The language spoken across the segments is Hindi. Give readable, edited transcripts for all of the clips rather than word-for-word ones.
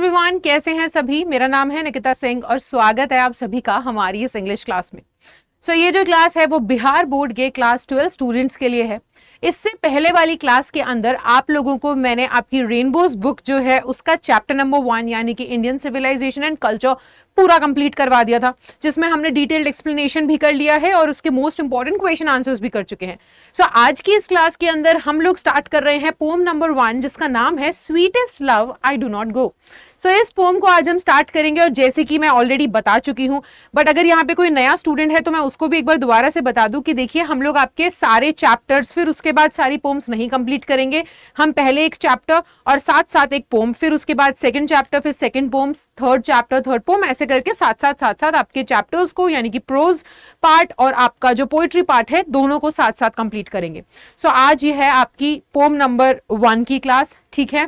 एवरीवन, कैसे हैं सभी। मेरा नाम है निकिता सिंह और स्वागत है आप सभी का हमारी इस इंग्लिश क्लास में। ये जो क्लास है वो बिहार बोर्ड के क्लास 12 स्टूडेंट्स के लिए है। इससे पहले वाली क्लास के अंदर आप लोगों को मैंने आपकी रेनबोज बुक जो है उसका चैप्टर नंबर 1 यानी कि इंडियन सिविलाइजेशन एंड कल्चर पूरा कंप्लीट करवा दिया था, जिसमें हमने डिटेल्ड एक्सप्लेनेशन भी कर लिया है और उसके मोस्ट इंपॉर्टेंट क्वेश्चन आंसर्स भी कर चुके हैं। आज की इस क्लास के अंदर हम लोग स्टार्ट कर रहे हैं पोम नंबर 1, जिसका नाम है sweetest love I do not गो। इस पोम को आज हम स्टार्ट करेंगे और जैसे कि मैं ऑलरेडी बता चुकी हूं, बट अगर यहाँ पे कोई नया स्टूडेंट है तो मैं उसको भी एक बार दोबारा से बता दूं कि देखिए हम लोग आपके सारे चैप्टर्स फिर उसके बाद सारी पोम्स नहीं कंप्लीट करेंगे। हम पहले एक चैप्टर और साथ साथ एक पोम, फिर उसके बाद सेकंड चैप्टर, फिर second poem, third chapter, third poem, ऐसे करके साथ साथ आपके चैप्टर्स को यानी कि प्रोज पार्ट और आपका जो पोएट्री पार्ट है दोनों को साथ साथ कंप्लीट करेंगे। आज ये है आपकी पोम नंबर 1 की क्लास, ठीक है।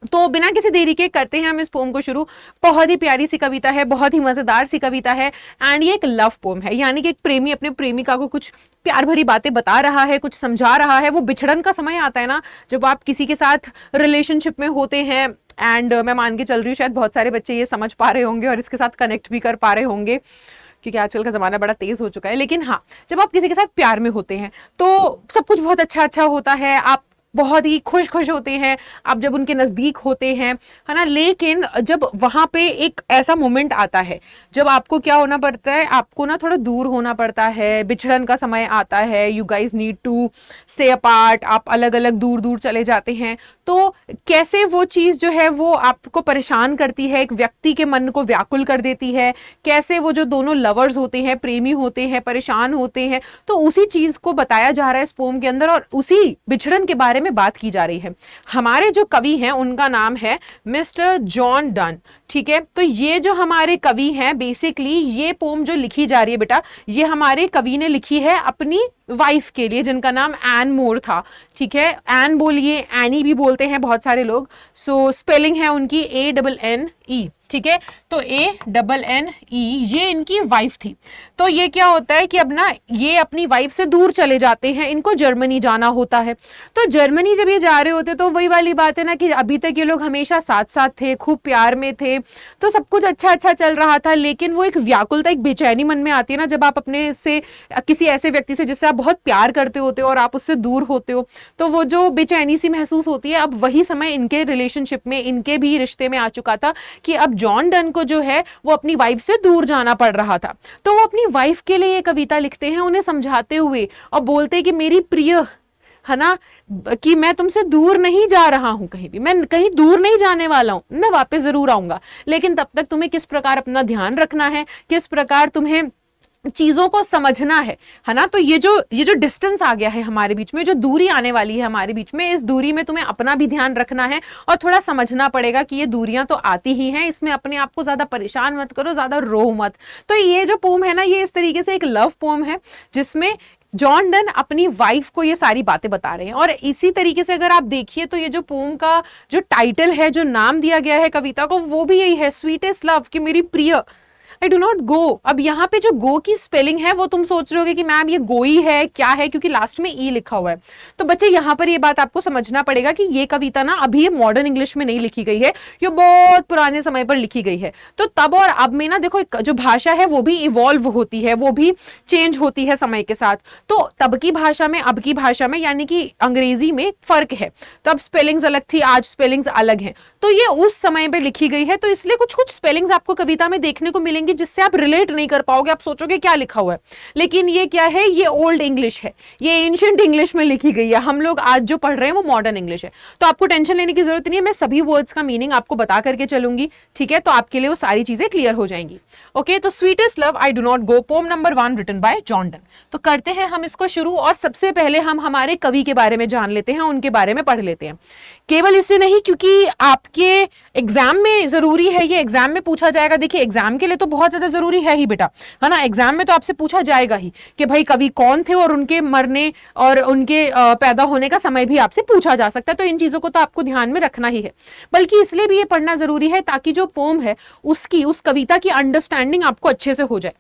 तो बिना किसी देरी के करते हैं हम इस पोम को शुरू। बहुत ही प्यारी सी कविता है, बहुत ही मजेदार सी कविता है एंड ये एक लव पोम है, यानी कि एक प्रेमी अपने प्रेमिका को कुछ प्यार भरी बातें बता रहा है, कुछ समझा रहा है। वो बिछड़न का समय आता है ना, जब आप किसी के साथ रिलेशनशिप में होते हैं एंड मैं मान के चल रही हूँ शायद बहुत सारे बच्चे ये समझ पा रहे होंगे और इसके साथ कनेक्ट भी कर पा रहे होंगे, क्योंकि आजकल का ज़माना बड़ा तेज़ हो चुका है। लेकिन हाँ, जब आप किसी के साथ प्यार में होते हैं तो सब कुछ बहुत अच्छा होता है, आप बहुत ही खुश होते हैं आप जब उनके नज़दीक होते हैं, है ना। लेकिन जब वहाँ पे एक ऐसा मोमेंट आता है जब आपको क्या होना पड़ता है, आपको ना थोड़ा दूर होना पड़ता है, बिछड़न का समय आता है, you guys need to stay apart, आप अलग अलग दूर चले जाते हैं। तो कैसे वो चीज़ जो है वो आपको परेशान करती है, एक व्यक्ति के मन को व्याकुल कर देती है, कैसे वो जो दोनों लवर्स होते हैं, प्रेमी होते हैं, परेशान होते हैं। तो उसी चीज़ को बताया जा रहा है इस पोम के अंदर और उसी बिछड़न के बारे में बात की जा रही है। हमारे जो कवि हैं उनका नाम है मिस्टर जॉन डन, ठीक है। तो ये जो हमारे कवि हैं, बेसिकली ये पोम जो लिखी जा रही है बेटा, ये हमारे कवि ने लिखी है अपनी वाइफ के लिए, जिनका नाम एन मोर था, ठीक है। एन बोलिए, एनी भी बोलते हैं बहुत सारे लोग। स्पेलिंग है उनकी ANNE, ठीक है। तो ANNE, ये इनकी वाइफ थी। तो ये क्या होता है कि अब ना ये अपनी वाइफ से दूर चले जाते हैं, इनको जर्मनी जाना होता है। तो जर्मनी जब ये जा रहे होते तो वही वाली बात है ना कि अभी तक ये लोग हमेशा साथ साथ थे, खूब प्यार में थे, तो सब कुछ अच्छा चल रहा था। लेकिन वो एक व्याकुलता, एक बेचैनी मन में आती है ना जब आप अपने से किसी ऐसे व्यक्ति से जिससे आप बहुत प्यार करते होते हो और आप उससे दूर होते हो, तो वो जो बेचैनी सी महसूस होती है। अब वही समय इनके रिलेशनशिप में, इनके भी रिश्ते में आ चुका था कि अब जॉन डन को जो है वो अपनी वाइफ से दूर जाना पड़ रहा था। तो वो अपनी वाइफ के लिए ये कविता लिखते हैं, उन्हें समझाते हुए और बोलते हैं कि मेरी प्रिय, है ना, कि मैं तुमसे दूर नहीं जा रहा हूं, कहीं भी मैं कहीं दूर नहीं जाने वाला हूं, मैं वापस जरूर आऊंगा। लेकिन तब तक तुम्हें किस प्रकार अपना ध्यान रखना है, किस प्रकार तुम्हें चीजों को समझना है ना। तो ये जो डिस्टेंस आ गया है हमारे बीच में, जो दूरी आने वाली है हमारे बीच में, इस दूरी में तुम्हें अपना भी ध्यान रखना है और थोड़ा समझना पड़ेगा कि ये दूरियां तो आती ही हैं, इसमें अपने आप को ज्यादा परेशान मत करो, ज्यादा रो मत। तो ये जो पोम है ना, ये इस तरीके से एक लव पोम है जिसमें जॉन डन अपनी वाइफ को ये सारी बातें बता रहे हैं। और इसी तरीके से अगर आप देखिए तो ये जो पोम का जो टाइटल है, जो नाम दिया गया है कविता को, वो भी यही है, स्वीटेस्ट लव, कि मेरी प्रिय, आई डू नॉट गो। अब यहाँ पे जो गो की स्पेलिंग है वो तुम सोच रहे होगे कि मैम ये गोई है क्या है, क्योंकि लास्ट में ई लिखा हुआ है। तो बच्चे यहाँ पर ये बात आपको समझना पड़ेगा कि ये कविता ना अभी ये मॉडर्न इंग्लिश में नहीं लिखी गई है, ये बहुत पुराने समय पर लिखी गई है। तो तब और अब में ना देखो जो भाषा है वो भी इवॉल्व होती है, वो भी चेंज होती है समय के साथ। तो तब की भाषा में, अब की भाषा में, यानी कि अंग्रेजी में फर्क है। तब स्पेलिंग्स अलग थी, आज स्पेलिंग्स अलग हैं। तो ये उस समय पे लिखी गई है, तो इसलिए कुछ स्पेलिंग्स आपको कविता में देखने को मिलेंगे जिससे आप रिलेट नहीं कर पाओगे, आप सोचोगे क्या लिखा हुआ है। लेकिन ये क्या है, ये ओल्ड इंग्लिश है, ये एंशिएंट इंग्लिश में लिखी गई है। हम लोग आज जो पढ़ रहे हैं वो मॉडर्न इंग्लिश है। तो आपको टेंशन लेने की जरूरत नहीं है, मैं सभी वर्ड्स का मीनिंग आपको बता करके चलूंगी, ठीक है। तो आपके लिए वो सारी चीजें क्लियर हो जाएंगी। ओके, तो sweetest love I do not go, poem number 1 written by John Donne. तो करते हैं हम इसको शुरू और सबसे पहले हम हमारे कवि के बारे में जान लेते हैं, उनके बारे में पढ़ लेते हैं। केवल इसलिए नहीं क्योंकि आपके एग्जाम में जरूरी है, ये एग्जाम में पूछा जाएगा। देखिए एग्जाम के लिए तो बहुत ज्यादा जरूरी है ही बेटा, है ना। एग्जाम में तो आपसे पूछा जाएगा ही कि भाई कवि कौन थे और उनके मरने और उनके पैदा होने का समय भी आपसे पूछा जा सकता है। तो इन चीजों को तो आपको ध्यान में रखना ही है, बल्कि इसलिए भी ये पढ़ना जरूरी है ताकि जो पोम है उसकी, उस कविता की अंडरस्टैंडिंग आपको अच्छे से हो जाए।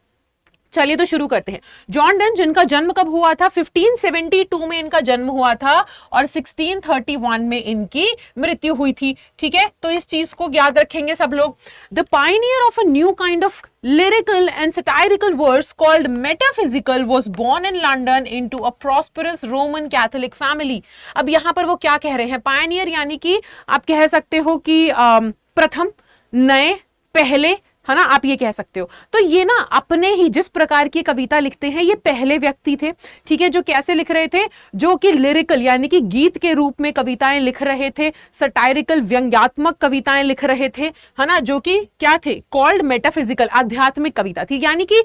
चलिए तो शुरू करते हैं। जॉन डन जिनका जन्म कब हुआ था? 1572 में इनका जन्म हुआ था और 1631 में इनकी मृत्यु हुई थी। ठीक है, तो इस चीज को याद रखेंगे सब लोग। The Pioneer of a new kind of lyrical and satirical verse called metaphysical was born in London into a prosperous Roman Catholic family। अब यहां पर वो क्या कह रहे हैं? पायनियर यानी कि आप कह सकते हो कि प्रथम, नए, पहले, है ना, आप ये कह सकते हो। तो ये ना अपने ही जिस प्रकार की कविता लिखते हैं ये पहले व्यक्ति थे। ठीक है, जो कैसे लिख रहे थे? जो कि लिरिकल यानी कि गीत के रूप में कविताएं लिख रहे थे, सटायरिकल व्यंग्यात्मक कविताएं लिख रहे थे, है ना, जो कि क्या थे? कॉल्ड मेटाफिजिकल, आध्यात्मिक कविता थी। यानी कि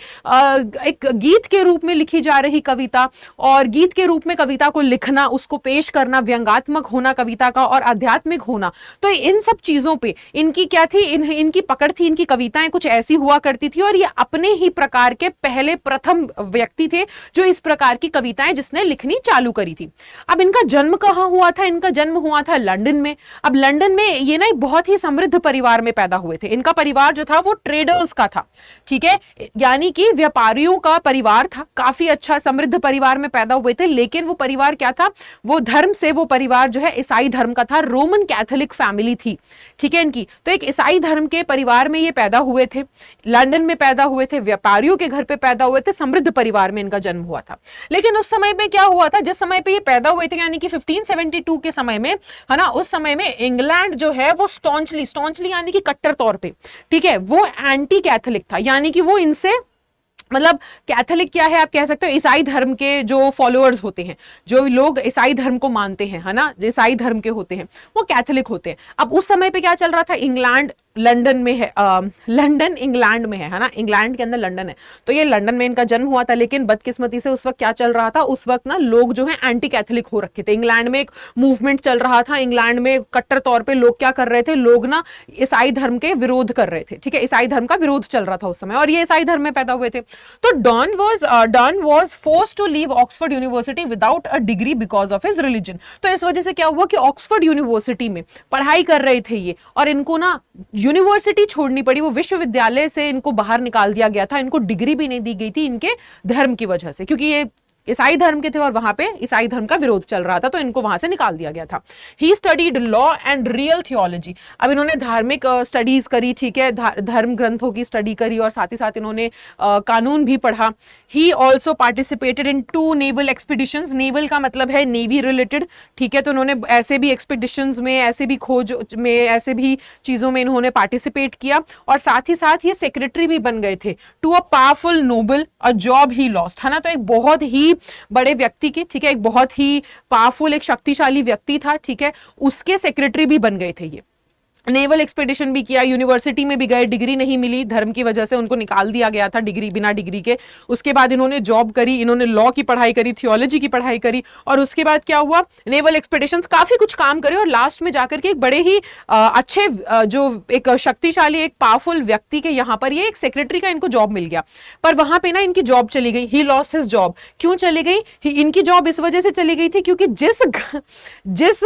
एक गीत के रूप में लिखी जा रही कविता और गीत के रूप में कविता को लिखना, उसको पेश करना, व्यंग्यात्मक होना कविता का और आध्यात्मिक होना, तो इन सब चीजों पे इनकी क्या थी? इनकी पकड़ थी। इनकी कविताएं कुछ ऐसी हुआ करती थी और ये अपने ही प्रकार के पहले प्रथम व्यक्ति थे जो इस प्रकार की कविताएं जिसने लिखनी चालू करी थी। अब इनका जन्म कहां हुआ था? इनका जन्म हुआ था लंदन में। अब लंदन में ये ना एक बहुत ही समृद्ध परिवार में पैदा हुए थे। इनका परिवार जो था वो ट्रेडर्स का था। ठीक है, यानी कि व्यापारियों का परिवार था। काफी अच्छा समृद्ध परिवार में पैदा हुए थे, लेकिन वो परिवार क्या था? वो धर्म से वो परिवार जो है ईसाई धर्म का था। रोमन कैथोलिक फैमिली थी। ठीक है, इनकी तो एक ईसाई धर्म के परिवार में ये पैदा हुए थे, लंदन में पैदा हुए थे, व्यापारियों के घर पे पैदा हुए थे, समृद्ध परिवार में इनका जन्म हुआ था। लेकिन उस समय पे क्या हुआ था? जिस समय पे ये पैदा हुए थे यानी कि 1572 के समय में, है ना, उस समय में इंग्लैंड जो है वो स्टॉन्चली यानी कि कट्टर तौर पे, ठीक है, वो एंटी कैथोलिक था। यानी कि वो इनसे मतलब कैथोलिक क्या है? आप कह सकते हो ईसाई धर्म के जो फॉलोअर्स होते हैं, जो लोग ईसाई धर्म को मानते हैं, है ना, ईसाई धर्म के होते हैं, वो कैथोलिक होते हैं। अब उस समय पे क्या चल रहा था? इंग्लैंड लंदन में है, लंदन इंग्लैंड में है ना, इंग्लैंड के अंदर लंदन है। तो ये लंदन में इनका जन्म हुआ था, लेकिन बदकिस्मती से उस वक्त क्या चल रहा था? उस वक्त ना लोग जो है एंटी कैथोलिक हो रखे थे। इंग्लैंड में एक मूवमेंट चल रहा था। इंग्लैंड में कट्टर तौर पे लोग क्या कर रहे थे? लोग ना ईसाई धर्म के विरोध कर रहे थे। ठीक है, ईसाई धर्म का विरोध चल रहा था उस समय और ये ईसाई धर्म में पैदा हुए थे। तो Donne was forced to leave Oxford university without a degree because of his religion. तो इस वजह से क्या हुआ कि ऑक्सफोर्ड यूनिवर्सिटी में पढ़ाई कर रहे थे ये और इनको ना यूनिवर्सिटी छोड़नी पड़ी। वो विश्वविद्यालय से इनको बाहर निकाल दिया गया था। इनको डिग्री भी नहीं दी गई थी इनके धर्म की वजह से, क्योंकि ये ईसाई धर्म के थे और वहां पे ईसाई धर्म का विरोध चल रहा था, तो इनको वहां से निकाल दिया गया था। He studied law and real theology. अब इन्होंने धार्मिक स्टडीज करी, ठीक है, धर्म ग्रंथों की स्टडी करी और साथ ही साथ इन्होंने कानून भी पढ़ा। He also participated in 2 naval expeditions. Naval का मतलब है नेवी रिलेटेड। ठीक है, तो उन्होंने ऐसे भी एक्सपीडिशंस में, ऐसे भी खोज में, ऐसे भी चीजों में इन्होंने पार्टिसिपेट किया और साथ ही साथ ये सेक्रेटरी भी बन गए थे to a powerful noble, a job he lost, है ना। तो एक बहुत ही बड़े व्यक्ति के, ठीक है, एक बहुत ही पावरफुल, एक शक्तिशाली व्यक्ति था, ठीक है, उसके सेक्रेटरी भी बन गए थे ये। नेवल एक्सपेडिशन भी किया, यूनिवर्सिटी में भी गए, डिग्री नहीं मिली, धर्म की वजह से उनको निकाल दिया गया था डिग्री, बिना डिग्री के। उसके बाद इन्होंने जॉब करी, इन्होंने लॉ की पढ़ाई करी, थियोलॉजी की पढ़ाई करी और उसके बाद क्या हुआ? नेवल एक्सपेडिशंस, काफी कुछ काम करे और लास्ट में जाकर के एक बड़े ही अच्छे जो एक शक्तिशाली, एक पावरफुल व्यक्ति के यहाँ पर ये एक सेक्रेटरी का इनको जॉब मिल गया। पर वहां पे ना इनकी जॉब चली गई। He lost his job. क्यों चली गई? इनकी जॉब इस वजह से चली गई थी क्योंकि जिस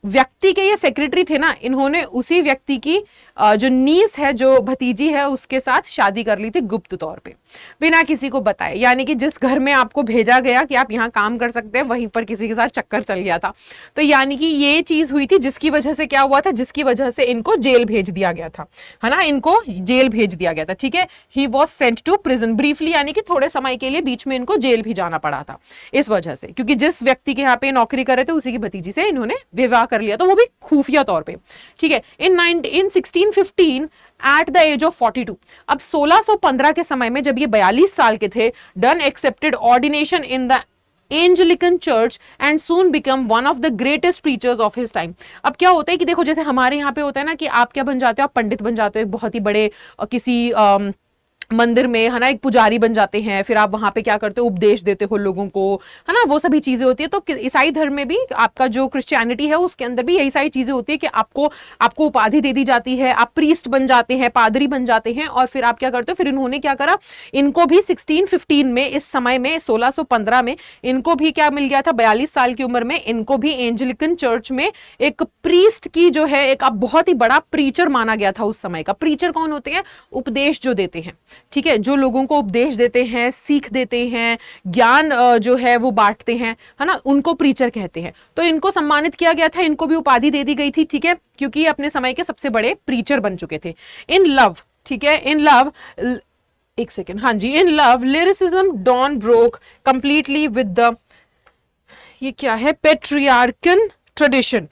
व्यक्ति के ये सेक्रेटरी थे ना, इन्होंने उसी व्यक्ति की जो नीस है, जो भतीजी है, उसके साथ शादी कर ली थी गुप्त तौर पे, बिना किसी को बताए। यानी कि जिस घर में आपको भेजा गया कि आप यहाँ काम कर सकते हैं, वहीं पर किसी के साथ चक्कर चल गया था। तो यानी कि ये चीज हुई थी जिसकी वजह से क्या हुआ था? जिसकी वजह से इनको जेल भेज दिया गया था, है ना, इनको जेल भेज दिया गया था। ठीक है, he was sent to prison briefly, यानी कि थोड़े समय के लिए बीच में इनको जेल भी जाना पड़ा था इस वजह से, क्योंकि जिस व्यक्ति के यहाँ पे नौकरी कर रहे थे उसी की भतीजी से इन्होंने विवाह कर लिया, तो वो भी खुफिया तौर पे। ठीक है, इन 1615 एट द एज ऑफ 42। अब 1615 के समय में जब ये 42 साल के थे, Donne accepted ordination in the Anglican church and soon become one of the greatest preachers of his time. अब क्या होता है कि देखो, जैसे हमारे यहाँ पे होता है ना कि आप क्या बन जाते हो? आप पंडित बन जाते हो, एक बहुत ही बड़े किसी मंदिर में, है ना, एक पुजारी बन जाते हैं, फिर आप वहां पे क्या करते हो? उपदेश देते हो लोगों को, है ना, वो सभी चीजें होती है। तो ईसाई धर्म में भी, आपका जो क्रिश्चियनिटी है उसके अंदर भी यही सारी चीजें होती है कि आपको उपाधि दे दी जाती है, आप प्रीस्ट बन जाते हैं, पादरी बन जाते हैं और फिर आप क्या करते हो? फिर इन्होंने क्या करा? इनको भी 1615 में, इस समय में 1615 में इनको भी क्या मिल गया था? 42 साल की उम्र में इनको भी एंजेलिकन चर्च में एक प्रीस्ट की जो है एक बहुत ही बड़ा प्रीचर माना गया था उस समय का। प्रीचर कौन होते हैं? उपदेश जो देते हैं। ठीक है, जो लोगों को उपदेश देते हैं, सीख देते हैं, ज्ञान जो है वो बांटते हैं, है ना, उनको प्रीचर कहते हैं। तो इनको सम्मानित किया गया था, इनको भी उपाधि दे दी गई थी, ठीक है, क्योंकि ये अपने समय के सबसे बड़े प्रीचर बन चुके थे। इन लव, ठीक है, इन लव, एक सेकेंड, हाँ जी, in love lyricism Donne broke completely with the, ये क्या है, Petrarchan tradition,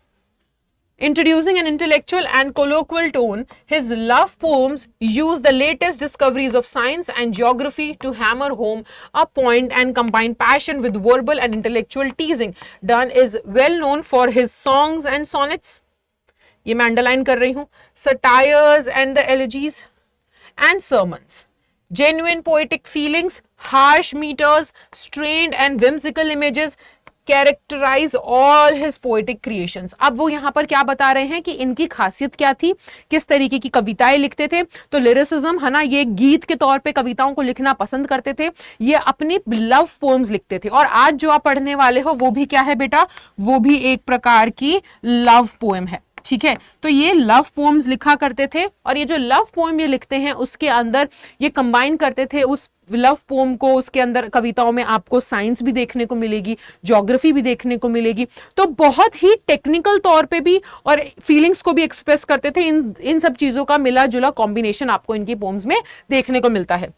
introducing an intellectual and colloquial tone. His love poems use the latest discoveries of science and geography to hammer home a point and combine passion with verbal and intellectual teasing. Donne is well known for his songs and sonnets, ये मैं अंडरलाइन कर रही हूं, satires and the elegies and sermons. Genuine poetic feelings, harsh meters, strained and whimsical images characterise all his poetic creations. अब वो यहाँ पर क्या बता रहे हैं कि इनकी खासियत क्या थी, किस तरीके की कविताएं लिखते थे। तो लिरिसिज्म, है ना, ये गीत के तौर पे कविताओं को लिखना पसंद करते थे, ये अपनी लव पोएम्स लिखते थे। और आज जो आप पढ़ने वाले हो वो भी क्या है बेटा, वो भी एक प्रकार की लव पोएम है, ठीक है। तो ये लव पोएम्स लिखा करते थे, और ये जो लव पोएम ये लिखते हैं उसके अंदर ये कंबाइन करते थे उस लव पोम को, उसके अंदर कविताओं में आपको साइंस भी देखने को मिलेगी, ज्योग्राफी भी देखने को मिलेगी। तो बहुत ही टेक्निकल तौर पे भी और फीलिंग्स को भी एक्सप्रेस करते थे। इन सब चीजों का मिला जुला कॉम्बिनेशन आपको इनकी पोम्स में देखने को मिलता है,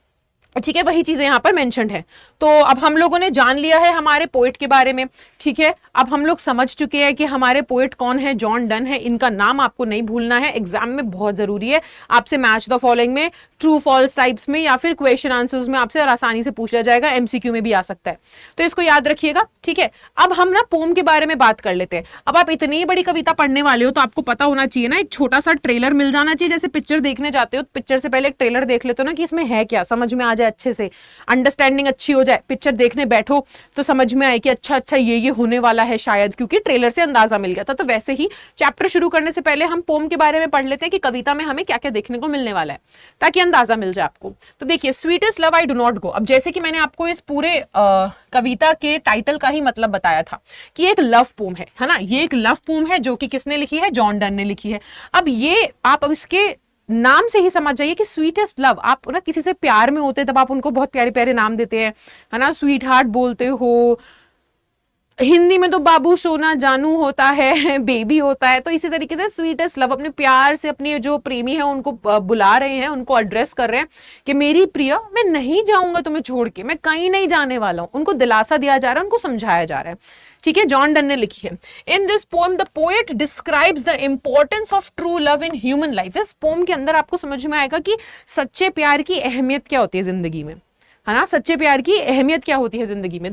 ठीक है, वही चीजें यहाँ पर मेंशन्ड है। तो अब हम लोगों ने जान लिया है हमारे पोएट के बारे में, ठीक है। अब हम लोग समझ चुके हैं कि हमारे पोएट कौन है, जॉन डन है। इनका नाम आपको नहीं भूलना है, एग्जाम में बहुत जरूरी है। आपसे मैच द फॉलोइंग में, ट्रू फॉल्स टाइप्स में या फिर क्वेश्चन आंसर्स में आपसे आसानी से पूछ लिया जाएगा, एमसीक्यू में भी आ सकता है, तो इसको याद रखिएगा, ठीक है। अब हम ना पोम के बारे में बात कर लेते हैं। अब आप इतनी बड़ी कविता पढ़ने वाले हो तो आपको पता होना चाहिए ना, एक छोटा सा ट्रेलर मिल जाना चाहिए। जैसे पिक्चर देखने जाते हो, पिक्चर से पहले एक ट्रेलर देख लेते हो ना कि इसमें है क्या, समझ में आ जाए, अच्छे से अंडरस्टैंडिंग अच्छी हो जाए। पिक्चर देखने बैठो तो समझ में आए कि अच्छा ये होने वाला है शायद, क्योंकि ट्रेलर से अंदाजा मिल गया था। तो वैसे ही चैप्टर शुरू करने से पहले हम पोम के बारे में पढ़ लेते हैं कि कविता में हमें क्या क्या देखने को मिलने वाला है, ताकि अंदाजा मिल जाए आपको। तो देखिए, sweetest love I do not गो। अब जैसे कि मैंने आपको इस पूरे कविता के टाइटल का ही मतलब बताया था कि एक लव पोम है ना, ये एक लव पोम है जो कि किसने लिखी है, जॉन डन ने लिखी है। अब ये आप अब इसके नाम से ही समझ जाइए कि स्वीटेस्ट लव, आप ना किसी से प्यार में होते हैं तब आप उनको बहुत प्यारे प्यारे नाम देते हैं, है ना, स्वीट हार्ट बोलते हो, हिंदी में तो बाबू सोना जानू होता है, बेबी होता है। तो इसी तरीके से स्वीटेस्ट लव, अपने प्यार से अपने जो प्रेमी है उनको बुला रहे हैं, उनको एड्रेस कर रहे हैं कि मेरी प्रिय, मैं नहीं जाऊंगा तुम्हें छोड़ के, मैं कहीं नहीं जाने वाला हूं। उनको दिलासा दिया जा रहा है, उनको समझाया जा रहा है, ठीक है। जॉन डन ने लिखी है। In this poem the poet describes the importance of true love in human life. इस पोएम के अंदर आपको समझ में आएगा कि सच्चे प्यार की अहमियत क्या होती है जिंदगी में, है ना, सच्चे प्यार की अहमियत क्या होती है जिंदगी में।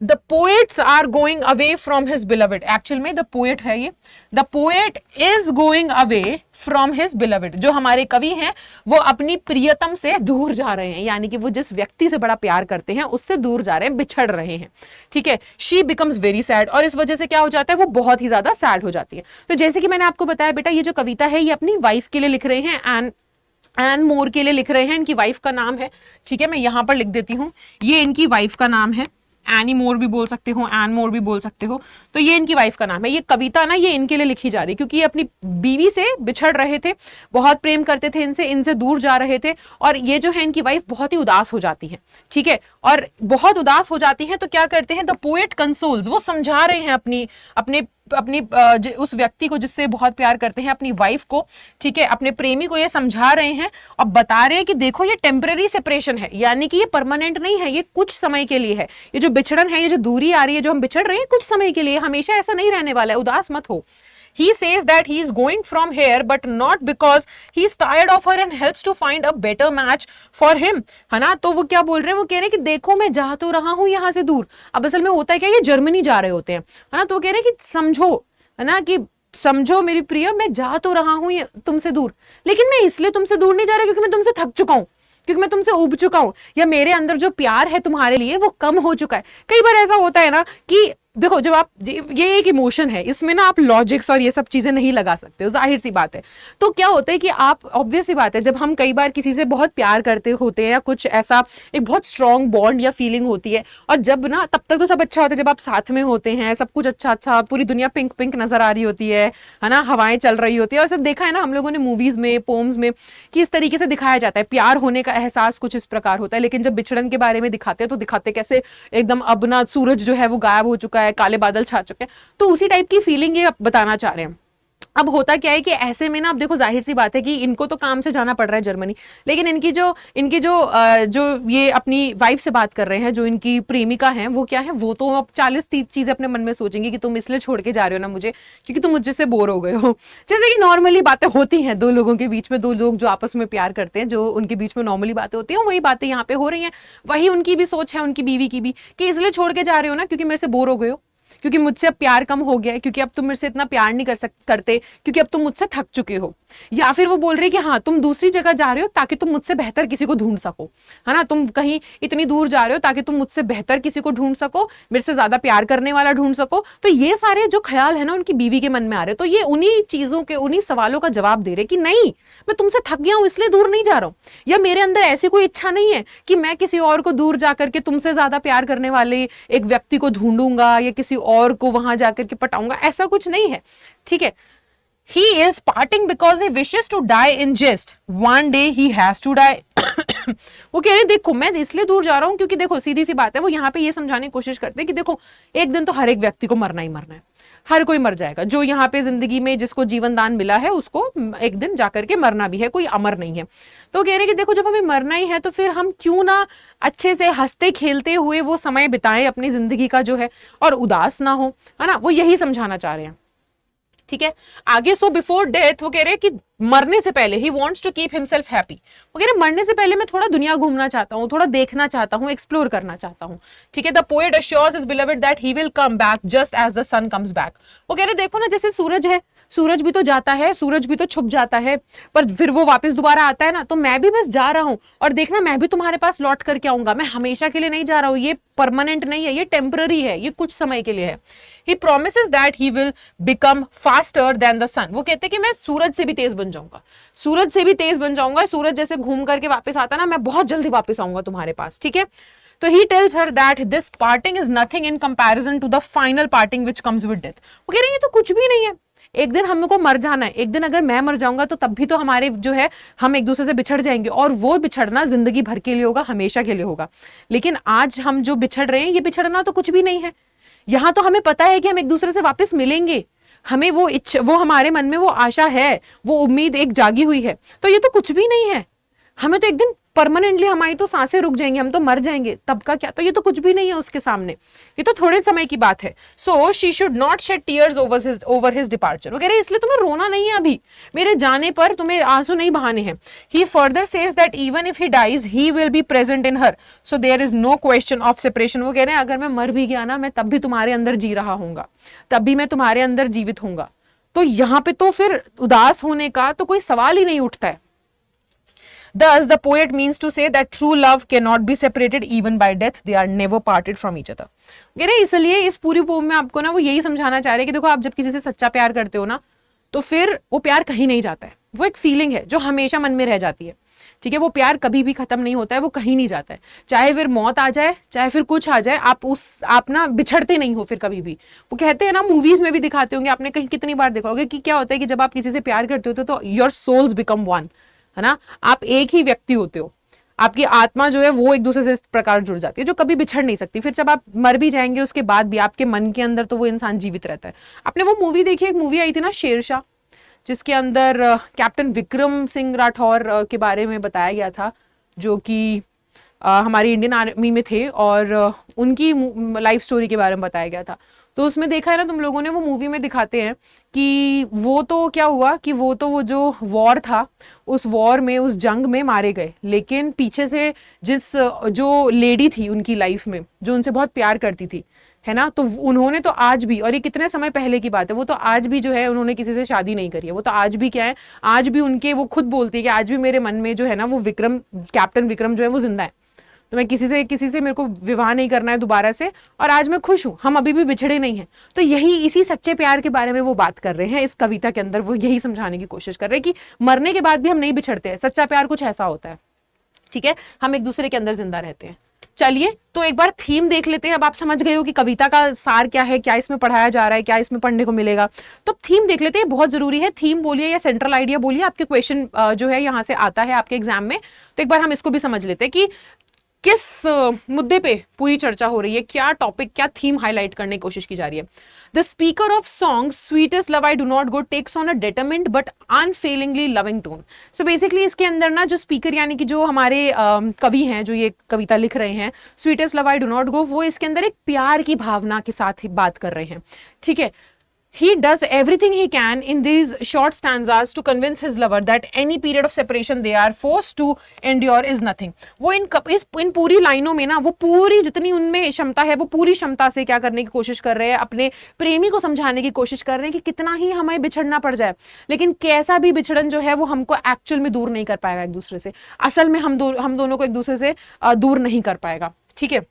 The poets are going away from his beloved. Actual में the poet है ये, the poet is going away from his beloved. जो हमारे कवि हैं वो अपनी प्रियतम से दूर जा रहे हैं, यानी कि वो जिस व्यक्ति से बड़ा प्यार करते हैं उससे दूर जा रहे हैं, बिछड़ रहे हैं, ठीक है। She becomes very sad, और इस वजह से क्या हो जाता है, वो बहुत ही ज्यादा सैड हो जाती है। तो जैसे कि मैंने आपको बताया बेटा, ये जो कविता है ये अपनी वाइफ के लिए लिख रहे हैं, एन मोर के लिए लिख रहे हैं। इनकी वाइफ का नाम है, ठीक है, मैं यहां पर लिख देती हूँ, ये इनकी वाइफ का नाम है। एनी मोर भी बोल सकते हो, एन मोर भी बोल सकते हो। तो ये इनकी वाइफ का नाम है। ये कविता ना ये इनके लिए लिखी जा रही है, क्योंकि ये अपनी बीवी से बिछड़ रहे थे, बहुत प्रेम करते थे इनसे दूर जा रहे थे। और ये जो है इनकी वाइफ बहुत ही उदास हो जाती है, ठीक है। और बहुत उदास हो जाती है तो क्या करते हैं, द पोएट कंसोल्स, वो समझा रहे हैं अपनी उस व्यक्ति को जिससे बहुत प्यार करते हैं, अपनी वाइफ को, ठीक है, अपने प्रेमी को ये समझा रहे हैं और बता रहे हैं कि देखो ये टेम्पररी सेपरेशन है, यानी कि ये परमानेंट नहीं है, ये कुछ समय के लिए है। ये जो बिछड़न है, ये जो दूरी आ रही है, जो हम बिछड़ रहे हैं, कुछ समय के लिए, हमेशा ऐसा नहीं रहने वाला है, उदास मत हो। He says that he is going from here, but not because he is tired of her and helps to find a better match for him, है ना। तो वो क्या बोल रहे हैं, वो कह रहे हैं कि देखो मैं जा तो रहा हूं यहां से दूर। अब असल में होता है क्या, ये जर्मनी जा रहे होते हैं, है ना। तो वो कह रहे हैं कि समझो, है ना, कि समझो मेरी प्रिय, मैं जा तो रहा हूं तुमसे दूर, लेकिन मैं इसलिए तुमसे दूर नहीं जा रहा क्योंकि मैं तुमसे थक चुका हूं, क्योंकि मैं तुमसे उब चुका हूं, या मेरे अंदर जो प्यार है तुम्हारे लिए वो कम हो चुका है। कई बार ऐसा होता है ना कि देखो जब आप ये एक इमोशन है, इसमें ना आप लॉजिक्स और ये सब चीजें नहीं लगा सकते हो, जाहिर सी बात है। तो क्या होता है कि आप, ऑब्वियस सी बात है, जब हम कई बार किसी से बहुत प्यार करते होते हैं या कुछ ऐसा एक बहुत स्ट्रॉन्ग बॉन्ड या फीलिंग होती है, और जब ना, तब तक तो सब अच्छा होता है, जब आप साथ में होते हैं सब कुछ अच्छा अच्छा, पूरी दुनिया पिंक पिंक नजर आ रही होती है ना, हवाएं चल रही होती है, और सब देखा है ना हम लोगों ने मूवीज में, पोम्स में, कि इस तरीके से दिखाया जाता है प्यार होने का एहसास कुछ इस प्रकार होता है। लेकिन जब बिछड़न के बारे में दिखाते हैं तो दिखाते कैसे एकदम अब ना सूरज जो है वो गायब हो चुका है, काले बादल छा चुके हैं, तो उसी टाइप की फीलिंग ये बताना चाह रहे हैं। अब होता क्या है कि ऐसे में ना, अब देखो जाहिर सी बात है कि इनको तो काम से जाना पड़ रहा है जर्मनी, लेकिन जो ये अपनी वाइफ से बात कर रहे हैं, जो इनकी प्रेमिका हैं, वो क्या है, वो तो अब 40-30 चीजें अपने मन में सोचेंगे कि तुम इसलिए छोड़ के जा रहे हो ना मुझे क्योंकि तुम मुझे से बोर हो गए हो। जैसे कि नॉर्मली बातें होती हैं दो लोगों के बीच में, दो लोग जो आपस में प्यार करते हैं, जो उनके बीच में नॉर्मली बातें होती हैं, वही बातें यहाँ पे हो रही हैं। वही उनकी भी सोच है, उनकी बीवी की भी, कि इसलिए छोड़ के जा रहे हो ना क्योंकि मेरे से बोर हो गए हो, क्योंकि मुझसे अब प्यार कम हो गया है, क्योंकि अब तुम मेरे से इतना प्यार नहीं करते, क्योंकि अब तुम मुझसे थक चुके हो। या फिर वो बोल रही है कि हाँ तुम दूसरी जगह जा रहे हो ताकि तुम मुझसे बेहतर किसी को ढूंढ सको, है ना, तुम कहीं इतनी दूर जा रहे हो ताकि तुम मुझसे बेहतर किसी को ढूंढ सको, मेरे से ज्यादा प्यार करने वाला ढूंढ सको। तो ये सारे जो ख्याल है ना उनकी बीवी के मन में आ रहे, तो ये उन्हीं चीजों के, उन्हीं सवालों का जवाब दे रहे कि नहीं, मैं तुमसे थक गया हूं इसलिए दूर नहीं जा रहा हूं, या मेरे अंदर ऐसी कोई इच्छा नहीं है कि मैं किसी और को दूर जाकर के तुमसे ज्यादा प्यार करने वाले एक व्यक्ति को ढूंढूंगा या किसी और को वहां जाकर के पटाऊंगा, ऐसा कुछ नहीं है। ठीक है, he is parting because he wishes to die in jest, one day he has to die। वो कह रहे देखो मैं इसलिए दूर जा रहा हूं क्योंकि देखो सीधी सी बात है, वो यहाँ पे ये समझाने की कोशिश करते हैं कि देखो एक दिन तो हर एक व्यक्ति को मरना ही मरना है, हर कोई मर जाएगा, जो यहाँ पे जिंदगी में जिसको जीवन दान मिला है उसको एक दिन जाकर के मरना भी है, कोई अमर नहीं है। तो कह रहे कि देखो जब हमें मरना ही है तो फिर हम क्यों ना अच्छे से हंसते खेलते हुए वो समय बिताएं अपनी जिंदगी का जो है, और उदास ना हो, है ना, वो यही समझाना चाह रहे हैं। ठीक है, आगे सो बिफोर डेथ वो कह रहे हैं कि मरने से पहले he wants to keep himself happy, वो कह रहे मरने से पहले मैं थोड़ा दुनिया घूमना चाहता हूँ, थोड़ा देखना चाहता हूँ, एक्सप्लोर करना चाहता हूँ। ठीक है, the poet assures his beloved that he will come back just as the sun comes back. वो कह रहे देखो ना जैसे सूरज है, सूरज भी तो जाता है, सूरज भी तो छुप जाता है, पर फिर वो वापस दोबारा आता है ना, तो मैं भी बस जा रहा हूँ, और देखना मैं भी तुम्हारे पास लौट करके आऊंगा, मैं हमेशा के लिए नहीं जा रहा हूँ, ये परमानेंट नहीं है, ये टेम्पररी है, ये कुछ समय के लिए है। He promises that he will become faster than the sun। वो कहते हैं कि मैं सूरज से भी तेज बन जाऊंगा, सूरज से भी तेज बन जाऊंगा, सूरज जैसे घूम करके वापस आता ना, मैं बहुत जल्दी वापस आऊंगा तुम्हारे पास। ठीक है, तो he tells her that this parting is nothing in comparison to the final parting which comes with death। वो कह रहे हैं ये तो कुछ भी नहीं है, एक दिन हमको मर जाना है, एक दिन अगर मैं मर जाऊंगा तो तब भी तो हमारे जो है हम एक दूसरे से बिछड़ जाएंगे, और वो बिछड़ना जिंदगी भर के लिए होगा, हमेशा के लिए होगा। लेकिन आज हम जो बिछड़ रहे हैं, ये बिछड़ना तो कुछ भी नहीं है। यहाँ तो हमें पता है कि हम एक दूसरे से वापस मिलेंगे, हमें वो हमारे मन में वो आशा है, वो उम्मीद एक जागी हुई है, तो ये तो कुछ भी नहीं है। हमें तो एक दिन परमानेंटली हमारी तो सांसें रुक जाएंगी, हम तो मर जाएंगे, तब का क्या, तो ये तो कुछ भी नहीं है उसके सामने, ये तो थोड़े समय की बात है। So she should not shed tears over his departure. वो कह रहे इसलिए तुम्हें रोना नहीं है, अभी मेरे जाने पर तुम्हें आंसू नहीं बहाने हैं। He further says that even if he dies he will be present in her, so there is no question of separation. वो कह रहे हैं अगर मैं मर भी गया ना, मैं तब भी तुम्हारे अंदर जी रहा हूंगा, तब भी मैं तुम्हारे अंदर जीवित हूंगा। तो यहाँ पे तो फिर उदास होने का तो कोई सवाल ही नहीं उठता है। Thus, the poet means to say that true love cannot be separated even by death. They are never parted from each other. कह रहे इसलिए इस पूरी पोम में आपको ना वो यही समझाना चाह रहे हैं कि देखो आप जब किसी से सच्चा प्यार करते हो ना, तो फिर वो प्यार कहीं नहीं जाता है, वो एक फीलिंग है जो हमेशा मन में रह जाती है। ठीक है, वो प्यार कभी भी खत्म नहीं होता है, वो कहीं नहीं जाता है, चाहे फिर मौत आ जाए, चाहे फिर कुछ आ जाए, आप ना बिछड़ते नहीं हो फिर कभी भी। वो कहते हैं ना, मूवीज में भी दिखाते होंगे आपने, कहीं कितनी बार देखा होगा कि क्या होता है कि जब आप किसी से प्यार करते हो तो योर सोल्स बिकम वन, है ना, आप एक ही व्यक्ति होते हो, आपकी आत्मा जो है वो एक दूसरे से इस प्रकार जुड़ जाती है जो कभी बिछड़ नहीं सकती। फिर जब आप मर भी जाएंगे उसके बाद भी आपके मन के अंदर तो वो इंसान जीवित रहता है। आपने वो मूवी देखी, एक मूवी आई थी ना शेरशाह, जिसके अंदर कैप्टन विक्रम सिंह राठौर के बारे में बताया गया था, जो कि हमारी इंडियन आर्मी में थे, और उनकी लाइफ स्टोरी के बारे में बताया गया था। तो उसमें देखा है ना तुम लोगों ने, वो मूवी में दिखाते हैं कि वो तो क्या हुआ कि वो जो वॉर था, उस वॉर में, उस जंग में मारे गए, लेकिन पीछे से जो लेडी थी उनकी लाइफ में, जो उनसे बहुत प्यार करती थी, है ना, तो उन्होंने तो आज भी, और ये कितने समय पहले की बात है, वो तो आज भी जो है उन्होंने किसी से शादी नहीं करी है, वो तो आज भी क्या है, आज भी उनके, वो खुद बोलती है कि आज भी मेरे मन में जो है ना वो विक्रम, कैप्टन विक्रम जो है वो जिंदा है। तो मैं किसी से मेरे को विवाह नहीं करना है दोबारा से, और आज मैं खुश हूं, हम अभी भी बिछड़े नहीं हैं। तो यही इसी सच्चे प्यार के बारे में वो बात कर रहे हैं इस कविता के अंदर, वो यही समझाने की कोशिश कर रहे हैं कि मरने के बाद भी हम नहीं बिछड़ते हैं, सच्चा प्यार कुछ ऐसा होता है, ठीक है, हम एक दूसरे के अंदर जिंदा रहते हैं। चलिए तो एक बार थीम देख लेते हैं। अब आप समझ गए हो कि कविता का सार क्या है, क्या इसमें पढ़ाया जा रहा है, क्या इसमें पढ़ने को मिलेगा। तो थीम देख लेते हैं, बहुत जरूरी है। थीम बोलिए या सेंट्रल आइडिया बोलिए, आपके क्वेश्चन जो है यहां से आता है आपके एग्जाम में। तो एक बार हम इसको भी समझ लेते हैं कि किस मुद्दे पे पूरी चर्चा हो रही है, क्या टॉपिक, क्या थीम हाईलाइट करने की कोशिश की जा रही है। The speaker of song sweetest love I do not go takes on a determined but unfailingly loving tone. So basically इसके अंदर ना जो स्पीकर यानी कि जो हमारे कवि हैं, जो ये कविता लिख रहे हैं, sweetest love I do not गो, वो इसके अंदर एक प्यार की भावना के साथ ही बात कर रहे हैं, ठीक है। He does everything he can in these short stanzas to convince his lover that any period of separation they are forced to endure is nothing. वो इन पूरी लाइनों में ना, वो पूरी जितनी उनमें क्षमता है, वो पूरी क्षमता से क्या करने की कोशिश कर रहे हैं, अपने प्रेमी को समझाने की कोशिश कर रहे हैं कि कितना ही हमें बिछड़ना पड़ जाए, लेकिन कैसा भी बिछड़न जो है वो हमको एक्चुअल में दूर नहीं कर पाएगा एक दूसरे से। असल में हम दोनों को एक दूसरे से दूर नहीं कर पाएगा, ठीक है।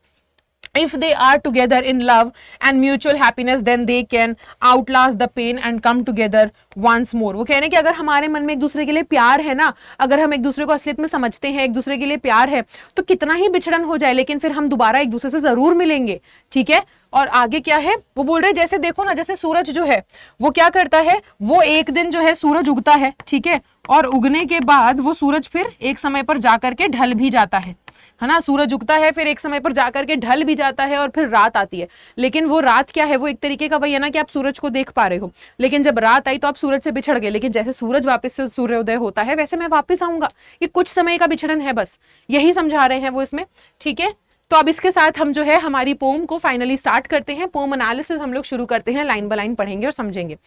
If they are together in love and mutual happiness, then they can outlast the pain and come together once more. वो कह रहे हैं कि अगर हमारे मन में एक दूसरे के लिए प्यार है ना, अगर हम एक दूसरे को असलियत में समझते हैं, एक दूसरे के लिए प्यार है, तो कितना ही बिछड़न हो जाए लेकिन फिर हम दोबारा एक दूसरे से जरूर मिलेंगे, ठीक है। और आगे क्या है वो बोल रहे हैं, जैसे देखो ना, जैसे सूरज जो है वो क्या करता है, वो एक दिन जो है सूरज उगता है, ठीक है, और उगने के बाद वो सूरज फिर एक समय पर जाकर के ढल भी जाता है ना। सूरज उगता है, फिर एक समय पर जाकर के ढल भी जाता है, और फिर रात आती है। लेकिन वो रात क्या है, वो एक तरीके का वही है ना कि आप सूरज को देख पा रहे हो, लेकिन जब रात आई तो आप सूरज से बिछड़ गए, लेकिन जैसे सूरज वापस से सूर्योदय होता है वैसे मैं वापस आऊंगा। ये कुछ समय का बिछड़न है, बस यही समझा रहे हैं वो इसमें, ठीक है। तो अब इसके साथ हम जो है हमारी पोम को फाइनली स्टार्ट करते हैं। पोम एनालिसिस हम लोग शुरू करते हैं, लाइन बाय लाइन पढ़ेंगे और समझेंगे।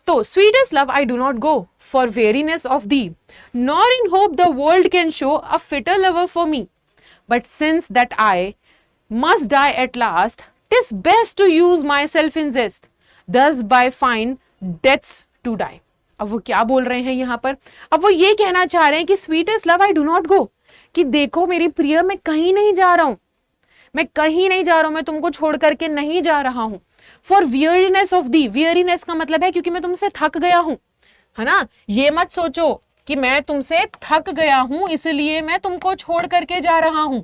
तो sweetest love I do not go for weariness of thee, nor in hope the world can show a fitter lover for me. But since that I must die at last, 'tis best to use myself in jest, thus by fine deaths to die. अब वो क्या बोल रहे हैं यहाँ पर, अब वो ये कहना चाह रहे हैं कि sweetest love I do not go, कि देखो मेरी प्रिय, मैं कहीं नहीं जा रहा हूं, मैं कहीं नहीं जा रहा हूं, मैं तुमको छोड़ करके नहीं जा रहा हूं। For weariness of the, weariness का मतलब है क्योंकि मैं तुमसे थक गया हूं, है ना। ये मत सोचो कि मैं तुमसे थक गया हूं इसलिए मैं तुमको छोड़ करके जा रहा हूं,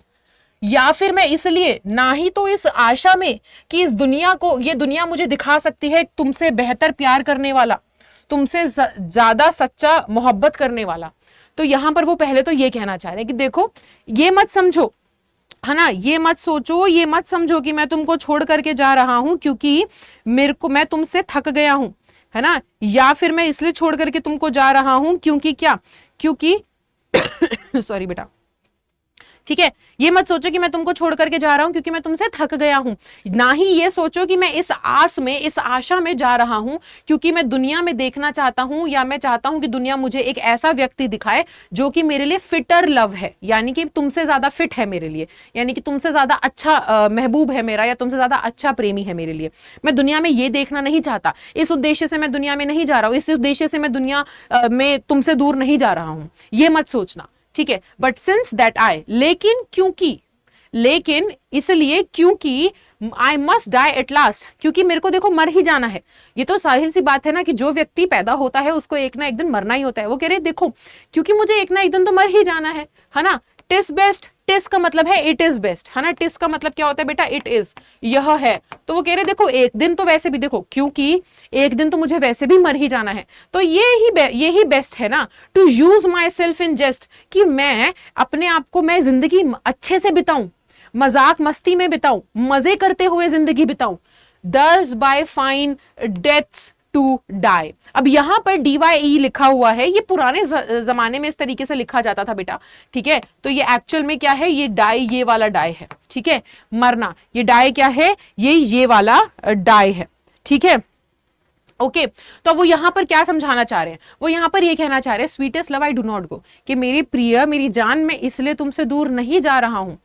या फिर मैं इसलिए, ना ही तो इस आशा में कि इस दुनिया को, ये दुनिया मुझे दिखा सकती है तुमसे बेहतर प्यार करने वाला, तुमसे ज्यादा सच्चा मोहब्बत करने वाला। तो यहां पर वो पहले तो ये कहना चाह रहे हैं कि देखो ये मत समझो, है ना, ये मत सोचो, ये मत समझो कि मैं तुमको छोड़ करके जा रहा हूं क्योंकि मैं तुमसे थक गया हूं, है ना, या फिर मैं इसलिए छोड़ करके तुमको जा रहा हूं क्योंकि क्या, क्योंकि सॉरी बेटा, ठीक है। ये मत सोचो कि मैं तुमको छोड़ करके जा रहा हूं क्योंकि मैं तुमसे थक गया हूं, ना ही ये सोचो कि मैं इस आस में, इस आशा में जा रहा हूं क्योंकि मैं दुनिया में देखना चाहता हूं, या मैं चाहता हूं कि दुनिया मुझे एक ऐसा व्यक्ति दिखाए जो कि मेरे लिए फिटर लव है, यानी कि तुमसे ज्यादा फिट है मेरे लिए, यानी कि तुमसे ज्यादा अच्छा महबूब है मेरा, या तुमसे ज्यादा अच्छा प्रेमी है मेरे लिए। मैं दुनिया में ये देखना नहीं चाहता, इस उद्देश्य से मैं दुनिया में नहीं जा रहा हूं, इस उद्देश्य से मैं दुनिया में तुमसे दूर नहीं जा रहा हूं, ये मत सोचना, ठीक है। बट सिंस दैट आई, लेकिन क्योंकि, लेकिन इसलिए क्योंकि I must die at last, क्योंकि मेरे को देखो मर ही जाना है। ये तो सारी सी बात है ना कि जो व्यक्ति पैदा होता है उसको एक ना एक दिन मरना ही होता है। वो कह रहे देखो क्योंकि मुझे एक ना एक दिन तो मर ही जाना है ना। टिस बेस्ट, टिस का मतलब है इट इज बेस्ट, है ना। टिस का मतलब क्या होता है बेटा, इट इज, यह है। तो वो कह रहे देखो एक दिन तो वैसे भी, देखो क्योंकि एक दिन तो मुझे वैसे भी मर ही जाना है, तो ये ही बेस्ट है ना, to use myself in jest, कि मैं अपने आप को, मैं जिंदगी अच्छे से बिताऊं, मजाक मस्ती में बिताऊं, मजे करते हुए जिंदगी बिताऊं, thus by fine deaths to die. अब यहां पर DYE लिखा हुआ है, ये पुराने जमाने में इस तरीके से लिखा जाता था बेटा, ठीक है। तो ये एक्चुअल में क्या है, ये डाई, ये वाला डाई है, ठीक है, मरना। ये डाई क्या है, ये वाला डाई है, ठीक है, ओके। तो वो यहां पर क्या समझाना चाह रहे हैं, वो यहां पर ये कहना चाह रहे हैं sweetest love I do not गो, कि मेरी प्रिय, मेरी जान, मैं इसलिए तुमसे दूर नहीं जा रहा हूं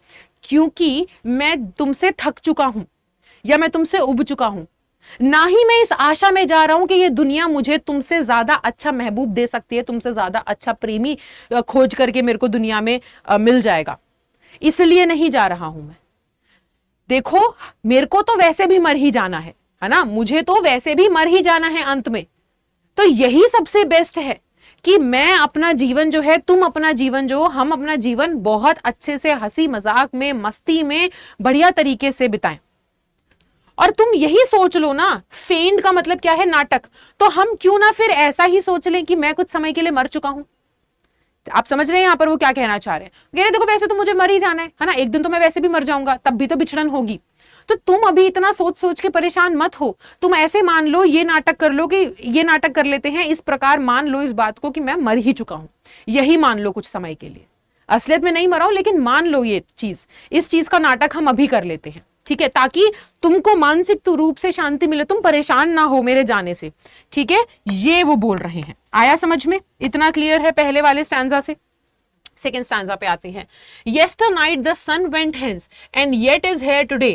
क्योंकि मैं तुमसे थक चुका हूं, या मैं तुमसे उब चुका हूं, ना ही मैं इस आशा में जा रहा हूं कि ये दुनिया मुझे तुमसे ज्यादा अच्छा महबूब दे सकती है, तुमसे ज्यादा अच्छा प्रेमी खोज करके मेरे को दुनिया में मिल जाएगा। इसलिए नहीं जा रहा हूं मैं। देखो मेरे को तो वैसे भी मर ही जाना है ना, मुझे तो वैसे भी मर ही जाना है अंत में। तो यही सबसे बेस्ट है कि मैं अपना जीवन जो है, तुम अपना जीवन जो, हम अपना जीवन बहुत अच्छे से हंसी मजाक में, मस्ती में, बढ़िया तरीके से बिताएं। और तुम यही सोच लो ना, फेंड का मतलब क्या है, नाटक। तो हम क्यों ना फिर ऐसा ही सोच लें कि मैं कुछ समय के लिए मर चुका हूं। आप समझ रहे हैं यहां पर वो क्या कहना चाह रहे हैं? कह रहे देखो वैसे तो मुझे मर ही जाना है ना, एक दिन तो मैं वैसे भी मर जाऊंगा, तब भी तो बिछड़न होगी। तो तुम अभी इतना सोच सोच के परेशान मत हो। तुम ऐसे मान लो, ये नाटक कर लो कि ये नाटक कर लेते हैं, इस प्रकार मान लो इस बात को कि मैं मर ही चुका हूं, यही मान लो कुछ समय के लिए। असलियत में नहीं मरा हूं, लेकिन मान लो ये चीज, इस चीज का नाटक हम अभी कर लेते हैं, ठीक है, ताकि तुमको मानसिक रूप से शांति मिले, तुम परेशान ना हो मेरे जाने से, ठीक है। ये वो बोल रहे हैं। आया समझ में? इतना क्लियर है पहले वाले स्टैंजा से। सेकेंड स्टैंजा पे आते हैं। Yester night the sun went hence, and yet is here today.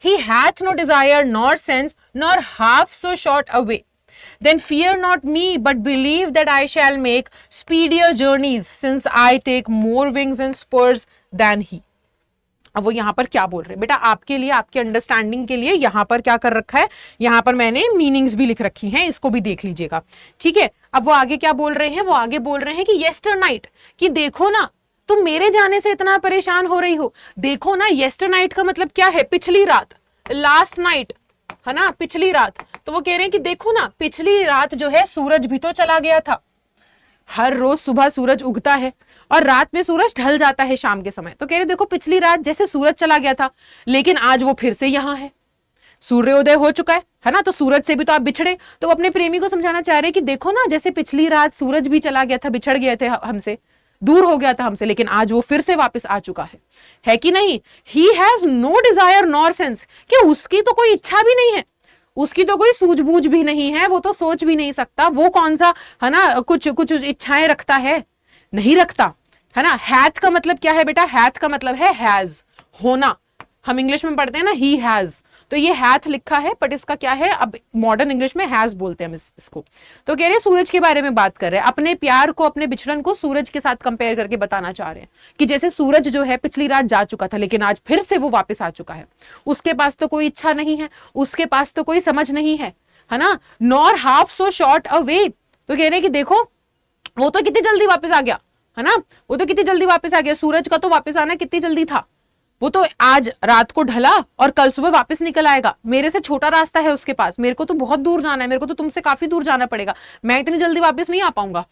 He hath no desire nor sense, nor half so short away. Then fear not me, but believe that I shall make speedier journeys, since I take more wings and spurs than he. अब वो यहां पर क्या बोल रहे हैं बेटा, आपके लिए, आपके अंडरस्टैंडिंग के लिए यहां पर क्या कर रखा है, यहां पर मैंने मीनिंग्स भी लिख रखी हैं, इसको भी देख लीजिएगा, ठीक है। अब वो आगे क्या बोल रहे हैं, वो आगे बोल रहे हैं कि येस्टर नाइट, कि देखो ना तुम मेरे जाने से इतना परेशान हो रही हो, देखो ना, येस्टर नाइट का मतलब क्या है, पिछली रात, लास्ट नाइट, है ना, पिछली रात। तो वो कह रहे हैं कि देखो ना, पिछली रात जो है सूरज भी तो चला गया था। हर रोज सुबह सूरज उगता है और रात में सूरज ढल जाता है शाम के समय। तो कह रहे देखो पिछली रात जैसे सूरज चला गया था, लेकिन आज वो फिर से यहां है, सूर्योदय हो चुका है ना। तो सूरज से भी तो आप बिछड़े। तो अपने प्रेमी को समझाना चाह रहे हैं कि देखो ना, जैसे पिछली रात सूरज भी चला गया था, बिछड़ गए थे हमसे, दूर हो गया था हमसे, लेकिन आज वो फिर से वापस आ चुका है कि नहीं। He has no desire nor sense, कि उसकी तो कोई इच्छा भी नहीं है, उसकी तो कोई सूझबूझ भी नहीं है, वो तो सोच भी नहीं सकता, वो कौन सा, है ना, कुछ कुछ इच्छाएं रखता है, नहीं रखता, है ना। हैथ का मतलब क्या है बेटा, हैथ का मतलब है हैज, होना। हम इंग्लिश में पढ़ते हैं ना ही हैज, तो ये हैथ लिखा है, बट इसका क्या है, अब मॉडर्न इंग्लिश में हैज बोलते हैं हम इसको। तो कह रहे सूरज के बारे में बात कर रहे हैं, अपने प्यार को, अपने बिछड़न को सूरज के साथ कंपेयर करके बताना चाह रहे हैं कि जैसे सूरज जो है पिछली रात जा चुका था, लेकिन आज फिर से वो वापस आ चुका है। उसके पास तो कोई इच्छा नहीं है, उसके पास तो कोई समझ नहीं है ना, नॉर हाफ सो शॉर्ट अ वे। तो कह रहे कि देखो वो तो कितनी जल्दी वापस आ गया, है ना, वो तो कितनी जल्दी वापस आ गया, सूरज का तो वापस आना कितनी जल्दी था, वो तो आज रात को ढला और कल सुबह वापस निकल आएगा। मेरे से छोटा रास्ता है उसके पास, मेरे को तो बहुत दूर जाना है, मेरे को तो तुमसे काफी दूर जाना पड़ेगा, मैं इतनी जल्दी वापस नहीं आ पाऊंगा।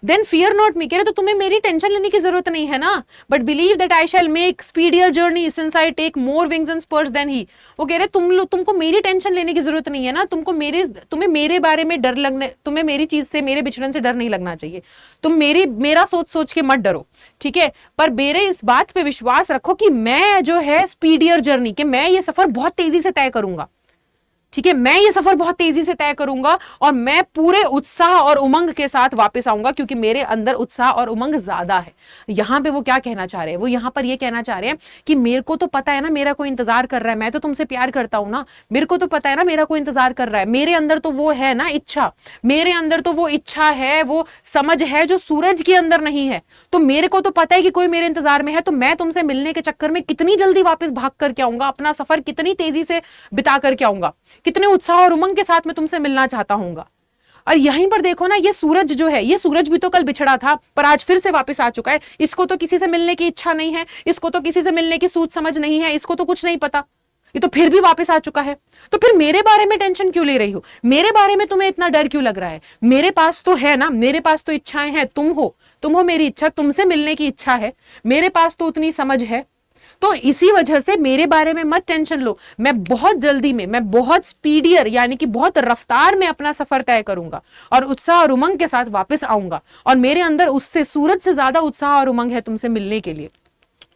देन फियर नॉट मी, कह रहे तो तुम्हें मेरी टेंशन लेने की जरूरत नहीं है ना, but believe that I shall make speedier journey since I take more wings and spurs than he. वो कह रहे तुमको मेरी टेंशन लेने की जरूरत नहीं है ना, तुम्हें मेरे बारे में डर लगने, तुम्हें मेरी चीज से, मेरे बिछड़न से डर नहीं लगना चाहिए, तुम मेरा सोच सोच के मत डरो, ठीक है। पर मेरे इस बात पे विश्वास रखो कि मैं जो है स्पीडियर जर्नी, कि मैं ये सफर बहुत तेजी से तय करूंगा, ठीक है, मैं ये सफर बहुत तेजी से तय करूंगा और मैं पूरे उत्साह और उमंग के साथ वापस आऊंगा, क्योंकि मेरे अंदर उत्साह और उमंग ज्यादा है। यहां पे वो क्या कहना चाह रहे हैं, वो यहां पर ये कहना चाह रहे हैं कि मेरे को तो पता है ना मेरा कोई इंतजार कर रहा है, मैं तो तुमसे प्यार करता हूं ना, मेरे को तो पता है ना मेरा कोई इंतजार कर रहा है, मेरे अंदर तो वो है ना इच्छा, मेरे अंदर तो वो इच्छा है, वो समझ है जो सूरज के अंदर नहीं है। तो मेरे को तो पता है कि कोई मेरे इंतजार में है, तो मैं तुमसे मिलने के चक्कर में कितनी जल्दी वापस भाग करके आऊंगा, अपना सफर कितनी तेजी से बिता करके आऊंगा, कितने उत्साह और उमंग के साथ मैं तुमसे मिलना चाहता हूंगा। और यहीं पर देखो ना, ये सूरज जो है, ये सूरज भी तो कल बिछड़ा था पर आज फिर से वापस आ चुका है। इसको तो किसी से मिलने की इच्छा नहीं है, इसको तो किसी से मिलने की सूझ समझ नहीं है, इसको तो कुछ नहीं पता, ये तो फिर भी वापस आ चुका है। तो फिर मेरे बारे में टेंशन क्यों ले रही हो, मेरे बारे में तुम्हें इतना डर क्यों लग रहा है? मेरे पास तो है ना, मेरे पास तो इच्छाएं हैं, तुम हो मेरी इच्छा, तुमसे मिलने की इच्छा है, मेरे पास तो उतनी समझ है। तो इसी वजह से मेरे बारे में मत टेंशन लो, मैं बहुत जल्दी में, मैं बहुत स्पीडियर यानी कि बहुत रफ्तार में अपना सफर तय करूंगा और उत्साह और उमंग के साथ वापस आऊंगा, और मेरे अंदर उससे, सूरज से ज्यादा उत्साह और उमंग है तुमसे मिलने के लिए,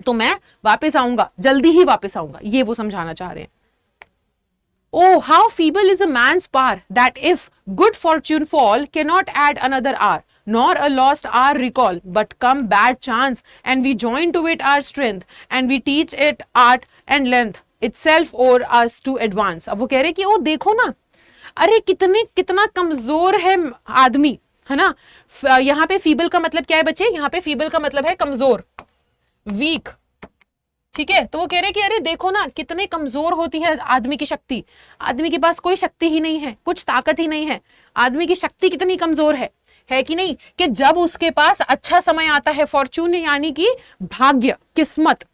तो मैं वापस आऊंगा, जल्दी ही वापस आऊंगा, ये वो समझाना चाह रहे हैं। Oh, how feeble is a man's power, that if good fortune fall, cannot add another hour, nor a lost hour recall, but come bad chance, and we join to it our strength, and we teach it art and length itself or us to advance. अब वो कह रहे कि ओ देखो ना, अरे कितना कमजोर है आदमी, है ना। यहाँ पे फीबल का मतलब क्या है बच्चे, यहाँ पे फीबल का मतलब है कमजोर, वीक, ठीक है। तो वो कह रहे कि अरे देखो ना कितने कमजोर होती है आदमी की शक्ति, आदमी के पास कोई शक्ति ही नहीं है, कुछ ताकत ही नहीं है, आदमी की शक्ति कितनी कमजोर है कि नहीं, कि जब उसके पास अच्छा समय आता है, फॉर्चून यानी कि भाग्य, किस्मत,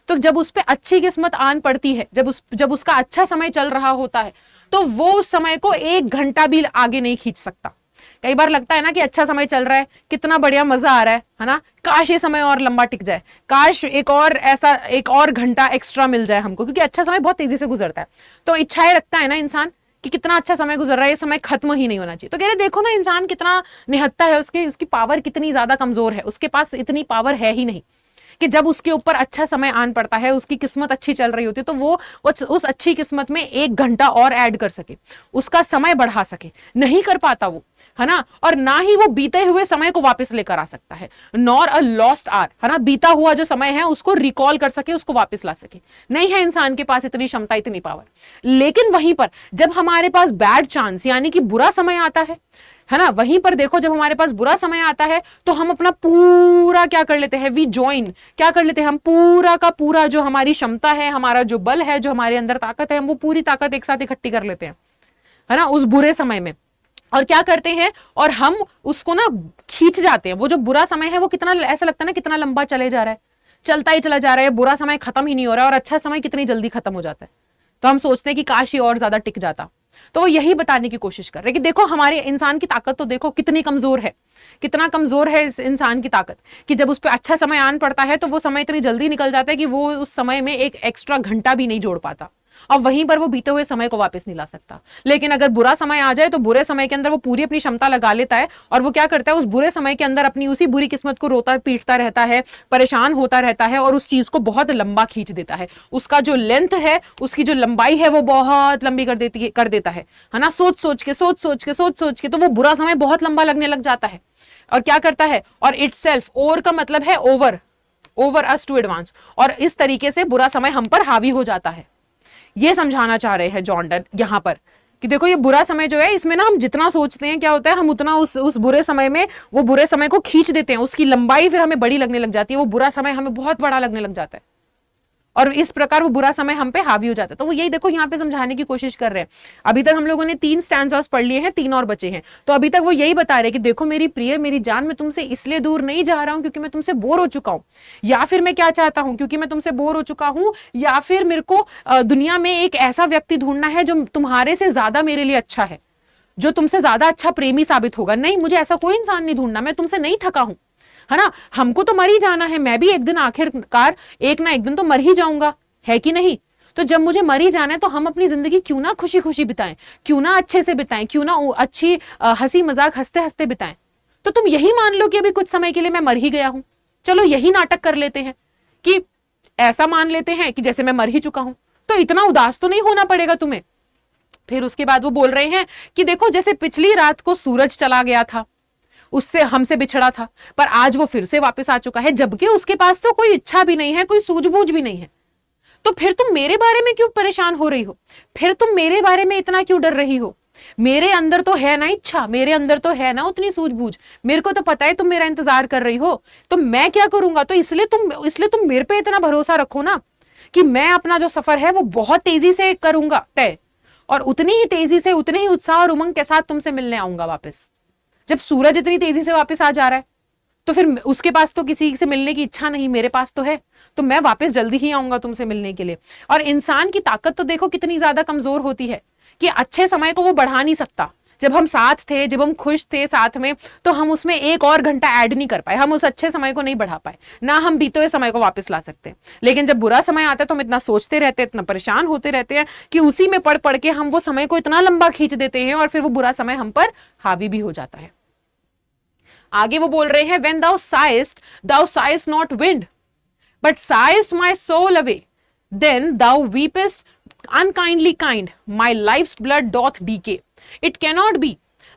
तो जब उस पे अच्छी किस्मत आन पड़ती है, जब उसका अच्छा समय चल रहा होता है, तो वो उस समय को 1 घंटा भी आगे नहीं खींच सकता। कई बार लगता है ना कि अच्छा समय चल रहा है, कितना बढ़िया मजा आ रहा है ना, काश ये समय और लंबा टिक जाए, काश एक और घंटा एक्स्ट्रा मिल जाए हमको, क्योंकि अच्छा समय बहुत तेजी से गुजरता है। तो इच्छाएं रखता है ना इंसान कि कितना अच्छा समय गुजर रहा है, ये समय खत्म ही नहीं होना चाहिए। तो कह रहे देखो ना इंसान कितना निहत्था है, उसकी पावर कितनी ज्यादा कमजोर है, उसके पास इतनी पावर है ही नहीं कि जब उसके ऊपर अच्छा समय आन पड़ता है, उसकी किस्मत अच्छी चल रही होती है, तो वो उस अच्छी किस्मत में 1 घंटा और ऐड कर सके, उसका समय बढ़ा सके, नहीं कर पाता वो, है ना। और ना ही वो बीते हुए समय को वापस लेकर आ सकता है, नॉर अ लॉस्ट आवर, है ना, बीता हुआ जो समय है उसको रिकॉल कर सके, उसको वापस ला सके, नहीं है इंसान के पास इतनी क्षमता, इतनी पावर। लेकिन वहीं पर जब हमारे पास बैड चांस यानी कि बुरा समय आता है ना, वहीं पर देखो जब हमारे पास बुरा समय आता है तो हम अपना पूरा क्या कर लेते हैं, वी ज्वाइन, क्या कर लेते हैं, हम पूरा का पूरा जो हमारी क्षमता है, हमारा जो बल है, जो हमारे अंदर ताकत है, हम वो पूरी ताकत एक साथ इकट्ठी कर लेते हैं, है ना, उस बुरे समय में। और क्या करते हैं, और हम उसको ना खींच जाते हैं। वो जो बुरा समय है वो कितना, ऐसा लगता है ना कितना लंबा चले जा रहा है, चलता ही चला जा रहा है, बुरा समय खत्म ही नहीं हो रहा है, और अच्छा समय कितनी जल्दी खत्म हो जाता है। तो हम सोचते हैं कि काश ये और ज्यादा टिक जाता। तो वो यही बताने की कोशिश कर रहे हैं कि देखो हमारे इंसान की ताकत तो देखो कितनी कमजोर है, कितना कमजोर है इस इंसान की ताकत, कि जब उस पर अच्छा समय आन पड़ता है तो वो समय इतनी जल्दी निकल जाता है कि वो उस समय में एक एक्स्ट्रा घंटा भी नहीं जोड़ पाता, और वहीं पर वो बीते हुए समय को वापस नहीं ला सकता। लेकिन अगर बुरा समय आ जाए तो बुरे समय के अंदर वो पूरी अपनी क्षमता लगा लेता है, और वो क्या करता है, उस बुरे समय के अंदर अपनी उसी बुरी किस्मत को रोता पीटता रहता है, परेशान होता रहता है, और उस चीज को बहुत लंबा खींच देता है। उसका जो लेंथ है, उसकी जो लंबाई है, वो बहुत लंबी कर देता है ना, सोच सोच के तो वो बुरा समय बहुत लंबा लगने लग जाता है। और क्या करता है, और इटसेल्फ, ओवर का मतलब है ओवर अस टू एडवांस, और इस तरीके से बुरा समय हम पर हावी हो जाता है। ये समझाना चाह रहे हैं जॉर्डन यहां पर कि देखो ये बुरा समय जो है, इसमें ना हम जितना सोचते हैं क्या होता है, हम उतना उस बुरे समय में वो बुरे समय को खींच देते हैं, उसकी लंबाई फिर हमें बड़ी लगने लग जाती है, वो बुरा समय हमें बहुत बड़ा लगने लग जाता है, और इस प्रकार वो बुरा समय हम पे हावी हो जाता है। तो वो यही देखो यहाँ पे समझाने की कोशिश कर रहे हैं। अभी तक हम लोगों ने 3 स्टैंजास पढ़ लिए हैं, 3 और बचे हैं। तो अभी तक वो यही बता रहे हैं कि देखो मेरी प्रिय, मेरी जान, मैं तुमसे इसलिए दूर नहीं जा रहा हूं क्योंकि मैं तुमसे बोर हो चुका हूं, या फिर मैं क्या चाहता हूं, क्योंकि मैं तुमसे बोर हो चुका हूं, या फिर मेरे को दुनिया में एक ऐसा व्यक्ति ढूंढना है जो तुम्हारे से ज्यादा मेरे लिए अच्छा है, जो तुमसे ज्यादा अच्छा प्रेमी साबित होगा। नहीं, मुझे ऐसा कोई इंसान नहीं ढूंढना, मैं तुमसे नहीं थका हूं, है ना, हमको तो मर ही जाना है, मैं भी एक दिन आखिरकार एक ना एक दिन तो मर ही जाऊंगा, है कि नहीं। तो जब मुझे मर ही जाना है तो हम अपनी जिंदगी क्यों ना खुशी खुशी बिताएं, क्यों ना अच्छे से बिताएं, क्यों ना अच्छी हंसी मजाक हंसते हंसते बिताएं। तो तुम यही मान लो कि अभी कुछ समय के लिए मैं मर ही गया हूं, चलो यही नाटक कर लेते हैं कि ऐसा मान लेते हैं कि जैसे मैं मर ही चुका हूं, तो इतना उदास तो नहीं होना पड़ेगा तुम्हें। फिर उसके बाद वो बोल रहे हैं कि देखो जैसे पिछली रात को सूरज चला गया था, उससे हमसे बिछड़ा था, पर आज वो फिर से वापस आ चुका है, जबकि उसके पास तो कोई इच्छा भी नहीं है, कोई सूझबूझ भी नहीं है। तो फिर तुम मेरे बारे में क्यों परेशान हो रही हो, फिर तुम मेरे बारे में इतना क्यों डर रही हो। मेरे अंदर तो है ना इच्छा, मेरे अंदर तो है ना उतनी सूझबूझ, मेरे को तो पता है तुम मेरा इंतजार कर रही हो, तो मैं क्या करूंगा। तो इसलिए तुम मेरे पे इतना भरोसा रखो ना कि मैं अपना जो सफर है वो बहुत तेजी से करूंगा तय, और उतनी ही तेजी से, उतने ही उत्साह और उमंग के साथ तुमसे मिलने आऊंगा वापस। जब सूरज इतनी तेजी से वापस आ जा रहा है तो फिर उसके पास तो किसी से मिलने की इच्छा नहीं, मेरे पास तो है, तो मैं वापस जल्दी ही आऊंगा तुमसे मिलने के लिए। और इंसान की ताकत तो देखो कितनी ज्यादा कमजोर होती है कि अच्छे समय को वो बढ़ा नहीं सकता। जब हम साथ थे, जब हम खुश थे साथ में, तो हम उसमें 1 और घंटा ऐड नहीं कर पाए, हम उस अच्छे समय को नहीं बढ़ा पाए, ना हम बीते हुए समय को वापस ला सकते। लेकिन जब बुरा समय आता है तो हम इतना सोचते रहते हैं, इतना परेशान होते रहते हैं कि उसी में पढ़ पढ़ के हम वो समय को इतना लंबा खींच देते हैं, और फिर वो बुरा समय हम पर हावी भी हो जाता है। आगे वो बोल रहे हैं, when thou sighest not wind, but sighest my soul away, then thou weepest unkindly kind, my life's blood doth decay. It cannot be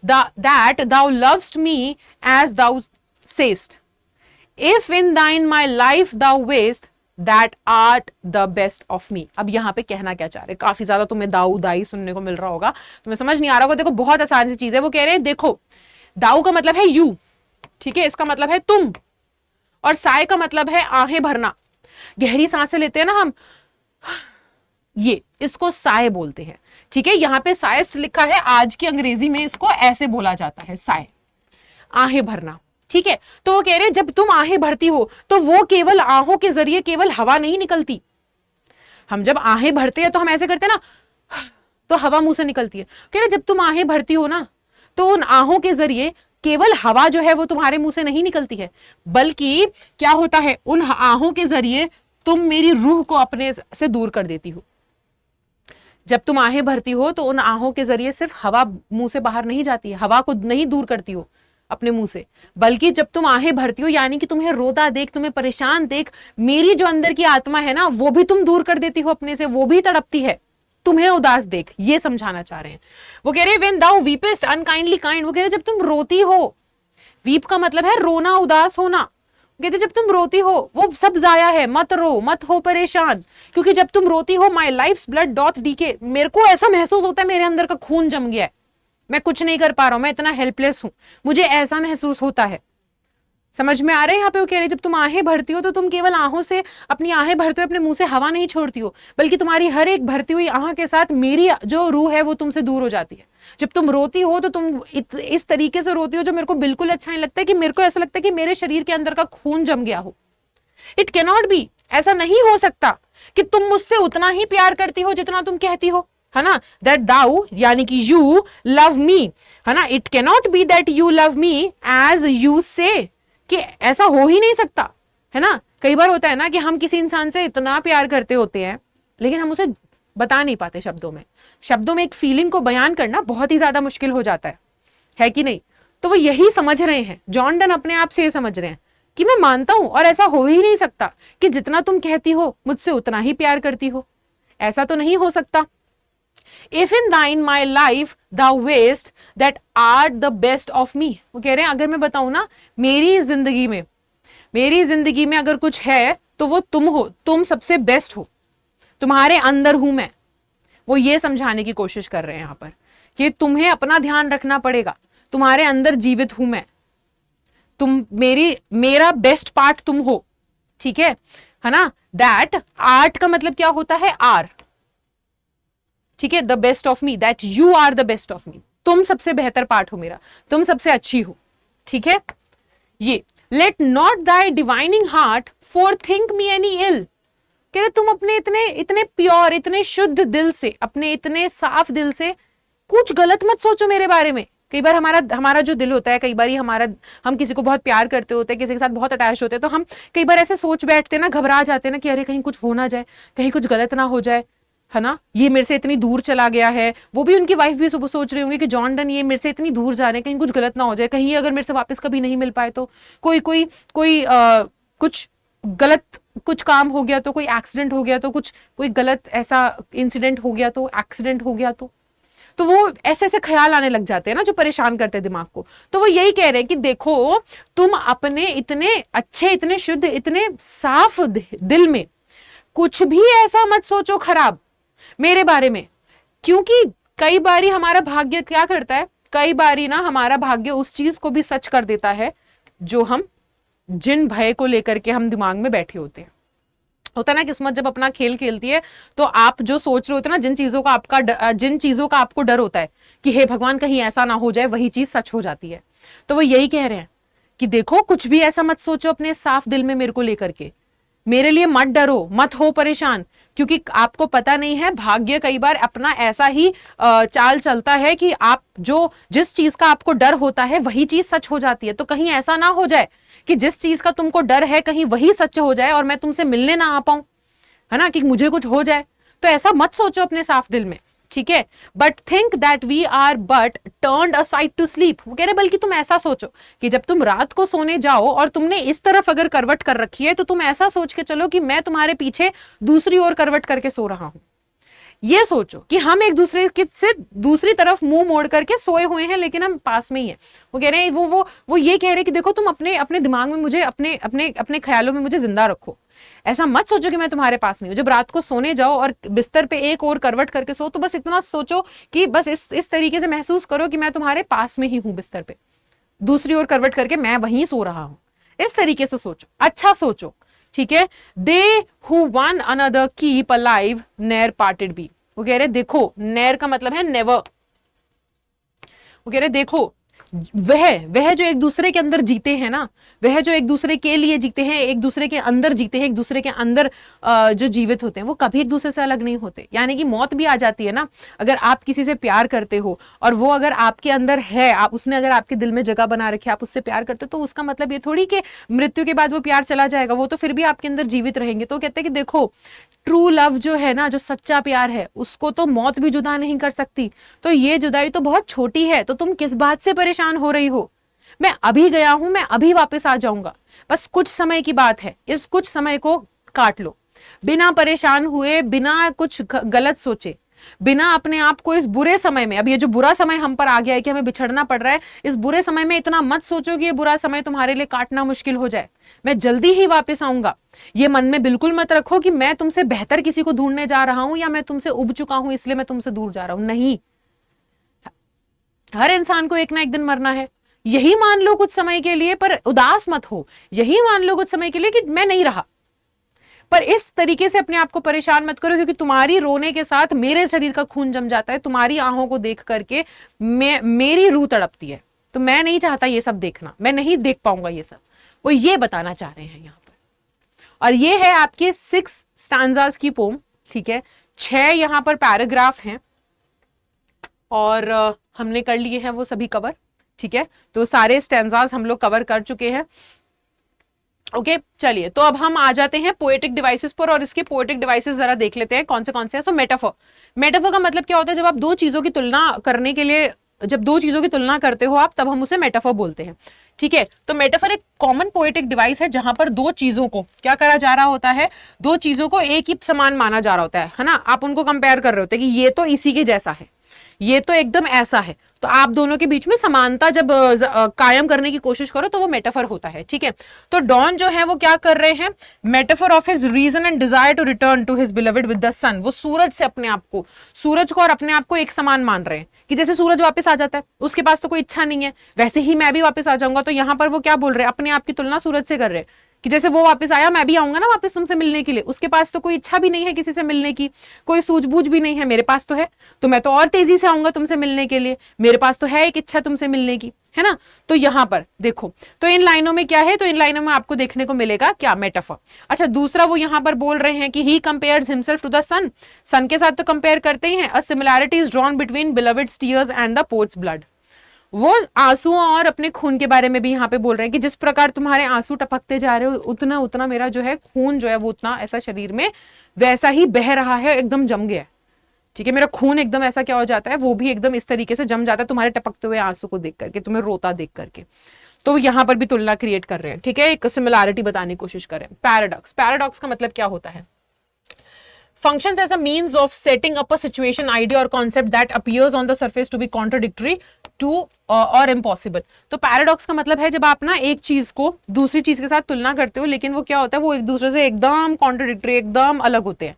that thou lovest me as thou sayest. If in thine my life thou waste, that art the best of me. अब यहाँ पे कहना क्या चाह रहे, काफी ज्यादा तुम्हें दाऊ दाई सुनने को मिल रहा होगा, तुम्हें समझ नहीं आ रहा होगा। देखो बहुत आसान सी चीज है। वो कह रहे हैं देखो, दाऊ का मतलब है यू, ठीक है, इसका मतलब है तुम, और साय का मतलब है आहें भरना। गहरी सांसें लेते हैं ना हम, ये इसको साय बोलते हैं। ठीक है, यहां पे साइस्ट लिखा है, आज की अंग्रेजी में इसको ऐसे बोला जाता है, साय, आहें भरना। ठीक है, तो वो कह रहे हैं जब तुम आहें भरती हो तो वो केवल आहों के जरिए केवल हवा नहीं निकलती। हम जब आहें भरते हैं तो हम ऐसे करते हैं ना, तो हवा मुंह से निकलती है। कह रहे जब तुम आहें भरती हो ना तो उन आहों के जरिए केवल हवा जो है वो तुम्हारे मुंह से नहीं निकलती है, बल्कि क्या होता है, उन आहों के जरिए तुम मेरी रूह को अपने से दूर कर देती हो। जब तुम आहें भरती हो तो उन आहों के जरिए सिर्फ हवा मुंह से बाहर नहीं जाती है, हवा को नहीं दूर करती हो अपने मुंह से, बल्कि जब तुम आहें भरती हो यानी कि तुम्हें रोता देख, तुम्हें परेशान देख, मेरी जो अंदर की आत्मा है ना वो भी तुम दूर कर देती हो अपने से, वो भी तड़पती है तुम्हें उदास देख, ये समझाना चाह रहे हैं। वो कह रहे व्हेन दाउ वीपेस्ट अनकाइंडली काइंड, वो कह रहे जब तुम रोती हो, वीप का मतलब है रोना, उदास होना, कहते जब तुम रोती हो वो सब जाया है, मत रो, मत हो परेशान, क्योंकि जब तुम रोती हो माई लाइफ्स ब्लड डॉथ डीके, मेरे को ऐसा महसूस होता है मेरे अंदर का खून जम गया है, मैं कुछ नहीं कर पा रहा हूं, मैं इतना हेल्पलेस हूं, मुझे ऐसा महसूस होता है। समझ में आ रहे हैं यहाँ पे वो कह रहे जब तुम आहें भरती हो तो तुम केवल आहों से, अपनी आहें भरते हुए अपने मुंह से हवा नहीं छोड़ती हो, बल्कि तुम्हारी हर एक भरती हुई आह के साथ मेरी जो रूह है वो तुमसे दूर हो जाती है। जब तुम रोती हो तो तुम इस तरीके से रोती हो जो मेरे को बिल्कुल अच्छा नहीं लगता है, कि मेरे को ऐसा लगता है कि मेरे शरीर के अंदर का खून जम गया हो। इट कैनॉट बी, ऐसा नहीं हो सकता कि तुम मुझसे उतना ही प्यार करती हो जितना तुम कहती हो, है ना, दैट दाउ यानी कि यू लव मी, है ना, it cannot be that you love me as you say, कि ऐसा हो ही नहीं सकता, है ना। कई बार होता है ना कि हम किसी इंसान से इतना प्यार करते होते हैं लेकिन हम उसे बता नहीं पाते शब्दों में एक फीलिंग को बयान करना बहुत ही ज्यादा मुश्किल हो जाता है कि नहीं। तो वो यही समझ रहे हैं, जॉन डन अपने आप से ये समझ रहे हैं कि मैं मानता हूं और ऐसा हो ही नहीं सकता कि जितना तुम कहती हो मुझसे उतना ही प्यार करती हो, ऐसा तो नहीं हो सकता। If in thine my life thou waste that art the best of me, वो कह रहे हैं अगर मैं बताऊं ना मेरी जिंदगी में अगर कुछ है तो वो तुम हो, तुम सबसे बेस्ट हो, तुम्हारे अंदर हूं मैं। वो ये समझाने की कोशिश कर रहे हैं यहां पर कि तुम्हें अपना ध्यान रखना पड़ेगा, तुम्हारे अंदर जीवित हूं मैं, तुम मेरा बेस्ट पार्ट तुम हो, ठीक है ना। दैट आर्ट का मतलब क्या होता है, आर, ठीक है, the best of me, that you are the best of me, तुम सबसे बेहतर पार्ट हो मेरा, तुम सबसे अच्छी हो, ठीक है। ये let not thy divining heart forethink me any ill, कह रहे तुम अपने इतने प्योर, इतने शुद्ध दिल से, अपने इतने साफ दिल से कुछ गलत मत सोचो मेरे बारे में। कई बार हमारा जो दिल होता है, कई बार हम किसी को बहुत प्यार करते होते हैं, किसी के साथ बहुत अटैच होते हैं, तो हम कई बार ऐसे सोच बैठते हैं ना, घबरा जाते हैं ना कि अरे कहीं कुछ हो ना जाए, कहीं कुछ गलत ना हो जाए, है ना, ये मेरे से इतनी दूर चला गया है। वो भी उनकी वाइफ भी सोच रही होंगी कि जॉन डन ये मेरे से इतनी दूर जा रहे हैं, कहीं कुछ गलत ना हो जाए, कहीं अगर मेरे से वापस कभी नहीं मिल पाए तो, कोई कुछ गलत कुछ काम हो गया तो, कोई एक्सीडेंट हो गया तो, कोई गलत ऐसा इंसिडेंट हो गया तो, एक्सीडेंट हो गया तो वो ऐसे ख्याल आने लग जाते हैं ना जो परेशान करते हैं दिमाग को। तो वो यही कह रहे हैं कि देखो तुम अपने इतने अच्छे, इतने शुद्ध, इतने साफ दिल में कुछ भी ऐसा मत सोचो खराब मेरे बारे में, क्योंकि कई बारी हमारा भाग्य क्या करता है, कई बारी ना हमारा भाग्य उस चीज को भी सच कर देता है जो हम, जिन भय को लेकर के हम दिमाग में बैठे होते हैं। होता है ना, किस्मत जब अपना खेल खेलती है तो आप जो सोच रहे होते हैं ना, जिन चीजों का आपको डर होता है कि हे भगवान कहीं ऐसा ना हो जाए, वही चीज सच हो जाती है। तो वो यही कह रहे हैं कि देखो कुछ भी ऐसा मत सोचो अपने साफ दिल में मेरे को लेकर के, मेरे लिए मत डरो, मत हो परेशान, क्योंकि आपको पता नहीं है भाग्य कई बार अपना ऐसा ही चाल चलता है कि आप जिस चीज का आपको डर होता है वही चीज सच हो जाती है। तो कहीं ऐसा ना हो जाए कि जिस चीज का तुमको डर है कहीं वही सच हो जाए और मैं तुमसे मिलने ना आ पाऊं, है ना, कि मुझे कुछ हो जाए। तो ऐसा मत सोचो अपने साफ दिल में, ठीक है। But think that we are but turned aside to sleep, वो कह रहे बल्कि तुम ऐसा सोचो कि जब तुम रात को सोने जाओ और तुमने इस तरफ अगर करवट कर रखी है तो तुम ऐसा सोच के चलो कि मैं तुम्हारे पीछे दूसरी ओर करवट करके सो रहा हूं। ये सोचो कि हम एक दूसरे से दूसरी तरफ मुंह मोड़ करके सोए हुए हैं लेकिन हम पास में ही हैं। वो कह रहे हैं वो ये कह रहे हैं कि देखो तुम अपने दिमाग में मुझे, अपने ख्यालों में मुझे जिंदा रखो, ऐसा मत सोचो कि मैं तुम्हारे पास नहीं हूं। जब रात को सोने जाओ और बिस्तर पे एक और करवट करके सो तो बस इतना सोचो कि बस इस तरीके से महसूस करो कि मैं तुम्हारे पास में ही हूं, बिस्तर पे दूसरी ओर करवट करके मैं वहीं सो रहा हूं। इस तरीके से सोचो, अच्छा सोचो, ठीक है, they who one another keep alive ne'er parted be. वो कह रहे देखो, नेर का मतलब है नेवर। वो कह रहे देखो, वह जो एक दूसरे के अंदर जीते हैं ना, वह जो एक दूसरे के लिए जीते हैं, एक दूसरे के अंदर जीते हैं, एक दूसरे के अंदर जो जीवित होते हैं, वो कभी एक दूसरे से अलग नहीं होते। यानी कि मौत भी आ जाती है ना, अगर आप किसी से प्यार करते हो और वो अगर आपके अंदर है, आप उसने अगर आपके दिल में जगह बना रखी है, आप उससे प्यार करते हो, तो उसका मतलब ये थोड़ी कि मृत्यु के बाद वो प्यार चला जाएगा, वो तो फिर भी आपके अंदर जीवित रहेंगे। तो कहते हैं कि देखो, ट्रू लव जो है ना, जो सच्चा प्यार है, उसको तो मौत भी जुदा नहीं कर सकती। तो ये जुदाई तो बहुत छोटी है, तो तुम किस बात से परेशान हो रही हो? मैं अभी गया हूं, मैं अभी वापस आ जाऊंगा, बस कुछ समय की बात है, इस कुछ समय को काट लो, बिना परेशान हुए, बिना कुछ गलत सोचे, बिना अपने आप को इस बुरे समय में, अब ये जो बुरा समय हम पर आ गया है कि हमें बिछड़ना पड़ रहा है, इस बुरे समय में इतना मत सोचो कि ये बुरा समय तुम्हारे लिए काटना मुश्किल हो जाए, मैं जल्दी ही वापस आऊंगा। ये मन में बिल्कुल मत रखो कि मैं तुमसे बेहतर किसी को ढूंढने जा रहा हूं या मैं तुमसे उब चुका हूं इसलिए मैं तुमसे दूर जा रहा हूं। नहीं, हर इंसान को एक ना एक दिन मरना है। यही मान लो कुछ समय के लिए, पर उदास मत हो। यही मान लो कुछ समय के लिए कि मैं नहीं रहा, पर इस तरीके से अपने आप को परेशान मत करो, क्योंकि तुम्हारी रोने के साथ मेरे शरीर का खून जम जाता है। तुम्हारी आंखों को देख करके मेरी रूह तड़पती है। तो मैं नहीं चाहता ये सब देखना, मैं नहीं देख पाऊंगा ये सब। वो ये बताना चाह रहे हैं यहाँ पर। और ये है आपके 6 स्टैंजास की पोम। ठीक है, 6 यहाँ पर पैराग्राफ हैं और हमने कर लिए हैं वो सभी कवर। ठीक है, तो सारे स्टैंजास हम लोग कवर कर चुके हैं। ओके चलिए, तो अब हम आ जाते हैं पोएटिक डिवाइसेस पर और इसके पोएटिक डिवाइसेस जरा देख लेते हैं कौन से हैं। सो मेटाफर, मेटाफर का मतलब क्या होता है? जब आप दो चीजों की तुलना करने के लिए, जब दो चीजों की तुलना करते हो आप, तब हम उसे मेटाफर बोलते हैं। ठीक है, तो मेटाफर एक कॉमन पोएटिक डिवाइस है जहां पर दो चीजों को क्या करा जा रहा होता है, दो चीजों को एक ही समान माना जा रहा होता है ना। आप उनको कंपेयर कर रहे होते हैं कि ये तो इसी के जैसा है, ये तो एकदम ऐसा है, तो आप दोनों के बीच में समानता जब कायम करने की कोशिश करो तो वो मेटाफर होता है। ठीक है, तो डॉन जो है वो क्या कर रहे हैं? Metaphor of his reason and desire to return to his beloved with the sun. वो सूरज से अपने आप को, सूरज को और अपने आप को एक समान मान रहे हैं कि जैसे सूरज वापस आ जाता है, उसके पास तो कोई इच्छा नहीं है, वैसे ही मैं भी वापस आ जाऊंगा। तो यहां पर वो क्या बोल रहे हैं? अपने आप की तुलना सूरज से कर रहे हैं कि जैसे वो वापस आया, मैं भी आऊंगा ना वापस तुमसे मिलने के लिए। उसके पास तो कोई इच्छा भी नहीं है किसी से मिलने की, कोई सूझबूझ भी नहीं है, मेरे पास तो है, तो मैं तो और तेजी से आऊंगा तुमसे मिलने के लिए, मेरे पास तो है एक इच्छा तुमसे मिलने की, है ना। तो यहां पर देखो, तो इन लाइनों में क्या है? तो इन लाइनों में आपको देखने को मिलेगा क्या? मेटाफर। अच्छा, दूसरा वो यहां पर बोल रहे हैं कि he compares himself to the sun, sun के साथ तो कंपेयर करते ही हैं। A similarity is drawn between beloved's tears and the poet's blood. वो आंसुओं और अपने खून के बारे में भी यहाँ पे बोल रहे हैं कि जिस प्रकार तुम्हारे आंसू टपकते जा रहे हो, उतना उतना मेरा जो है खून जो है वो उतना ऐसा शरीर में वैसा ही बह रहा है, एकदम जम गया है। ठीक है, मेरा खून एकदम ऐसा क्या हो जाता है, वो भी एकदम इस तरीके से जम जाता है तुम्हारे टपकते हुए आंसू को देख करके, तुम्हें रोता देख करके। तो यहाँ पर भी तुलना क्रिएट कर रहे हैं। ठीक है, एक सिमिलैरिटी बताने की कोशिश कर रहे हैं। पैराडॉक्स, पैराडॉक्स का मतलब क्या होता है? Functions as a means of setting up a situation, idea or concept that appears on the surface to be contradictory to or impossible. तो पैराडॉक्स का मतलब है जब आप ना एक चीज को दूसरी चीज के साथ तुलना करते हो, लेकिन वो क्या होता है, वो एक दूसरे से एकदम कॉन्ट्रडिक्टरी, एकदम अलग होते हैं।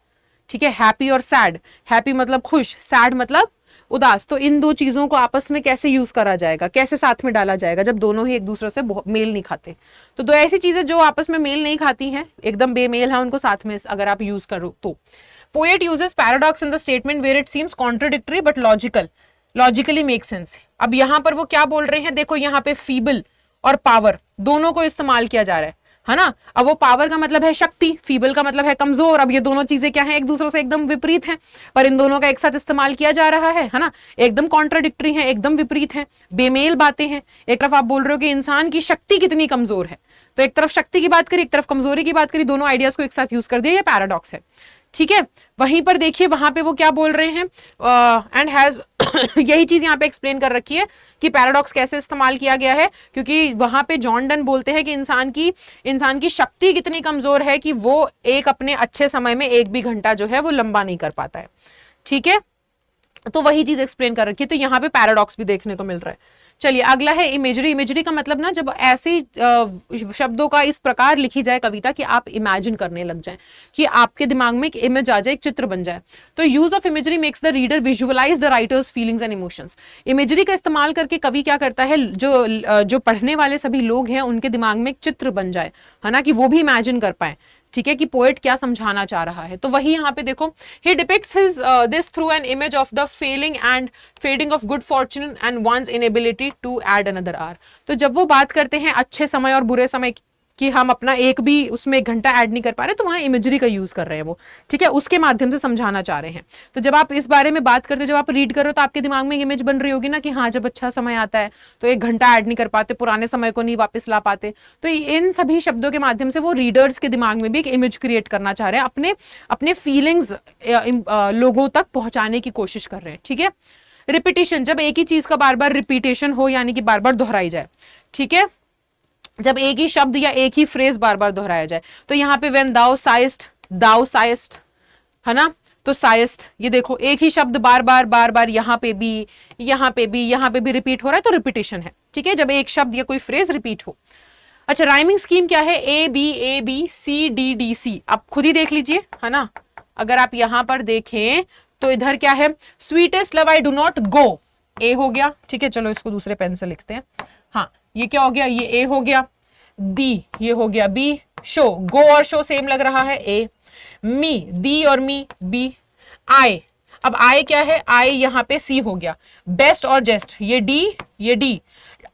ठीक है, हैप्पी और सैड, हैप्पी मतलब खुश, सैड मतलब उदास। तो इन दो चीजों को आपस में कैसे यूज करा जाएगा, कैसे साथ में डाला जाएगा जब दोनों ही एक दूसरे से मेल नहीं खाते? तो दो ऐसी चीजें जो आपस में मेल नहीं खाती हैं, एकदम बेमेल है, उनको साथ में अगर आप यूज करो तो। Poet uses paradox in the statement where it seems contradictory but logically makes sense. अब यहां पर वो क्या बोल रहे हैं? देखो यहाँ पे feeble और पावर दोनों को इस्तेमाल किया जा रहा है ना। अब वो पावर का मतलब है शक्ति, फीबल का मतलब है कमजोर। अब ये दोनों चीजें क्या है? एक दूसरे से एकदम विपरीत हैं, पर इन दोनों का एक साथ इस्तेमाल किया जा रहा है ना। एकदम कॉन्ट्राडिक्टरी है, एकदम विपरीत है, बेमेल बातें हैं। एक तरफ आप बोल रहे हो कि इंसान की शक्ति कितनी कमजोर है, तो एक तरफ शक्ति की बात करी, एक तरफ कमजोरी की बात करी, दोनों आइडियाज को एक साथ यूज कर दिया, ये पैराडॉक्स है। ठीक है, वहीं पर देखिए वहां पे वो क्या बोल रहे हैं, एंड हैज यही चीज यहाँ पे एक्सप्लेन कर रखी है कि पैराडॉक्स कैसे इस्तेमाल किया गया है, क्योंकि वहां पे जॉन डन बोलते हैं कि इंसान की शक्ति कितनी कमजोर है कि वो एक अपने अच्छे समय में 1 भी घंटा जो है वो लंबा नहीं कर पाता है। ठीक है, तो वही चीज एक्सप्लेन कर रखी है, तो यहाँ पे पैराडॉक्स भी देखने को मिल रहा है। चलिए अगला है इमेजरी। इमेजरी का मतलब ना, जब ऐसे शब्दों का इस प्रकार लिखी जाए कविता कि आप इमेजिन करने लग जाएं, कि आपके दिमाग में एक इमेज आ जाए, एक चित्र बन जाए। तो use of imagery makes the reader visualise the writer's feelings and emotions. Imagery का इस्तेमाल करके कवि क्या करता है, जो पढ़ने वाले सभी लोग हैं उनके दिमाग में एक चित्र बन जाए, है ना, कि वो भी इमेजिन कर पाए। ठीक है, कि पोएट क्या समझाना चाह रहा है। तो वही यहाँ पे देखो, he depicts his this through an image of the falling and fading of good fortune and one's inability to add another hour. तो जब वो बात करते हैं अच्छे समय और बुरे समय कि हम अपना एक भी उसमें 1 घंटा ऐड नहीं कर पा रहे, तो वहाँ इमेजरी का यूज कर रहे हैं वो, ठीक है, उसके माध्यम से समझाना चाह रहे हैं। तो जब आप इस बारे में बात करते हो, जब आप रीड करो, तो आपके दिमाग में इमेज बन रही होगी ना कि हाँ, जब अच्छा समय आता है तो 1 घंटा ऐड नहीं कर पाते, पुराने समय को नहीं वापस ला पाते। तो इन सभी शब्दों के माध्यम से वो रीडर्स के दिमाग में भी एक इमेज क्रिएट करना चाह रहे हैं, अपने फीलिंग्स लोगों तक पहुंचाने की कोशिश कर रहे हैं, ठीक है। रिपीटेशन, जब एक ही चीज का बार बार रिपीटेशन हो, यानी कि बार बार दोहराई जाए, ठीक है, जब एक ही शब्द या एक ही फ्रेज बार बार दोहराया जाए। तो यहाँ पे व्हेन दाउ साइस्ट, है ना, तो साइस्ट, ये देखो एक ही शब्द बार बार यहाँ पे भी रिपीट हो रहा है, तो रिपीटेशन है, ठीक है, जब एक शब्द या कोई फ्रेज रिपीट हो। अच्छा, राइमिंग स्कीम क्या है? A B C D D C, आप खुद ही देख लीजिए, है ना। अगर आप यहां पर देखें तो इधर क्या है? Sweetest love I do not go, ए हो गया, ठीक है, चलो इसको दूसरे पेन से लिखते हैं। हाँ, ये क्या हो गया? ये ए हो गया। दी, ये हो गया बी। शो, गो और शो सेम लग रहा है, ए। मी, दी और मी, बी। आई, अब आई क्या है? आई यहाँ पे सी हो गया। बेस्ट और जेस्ट, ये डी।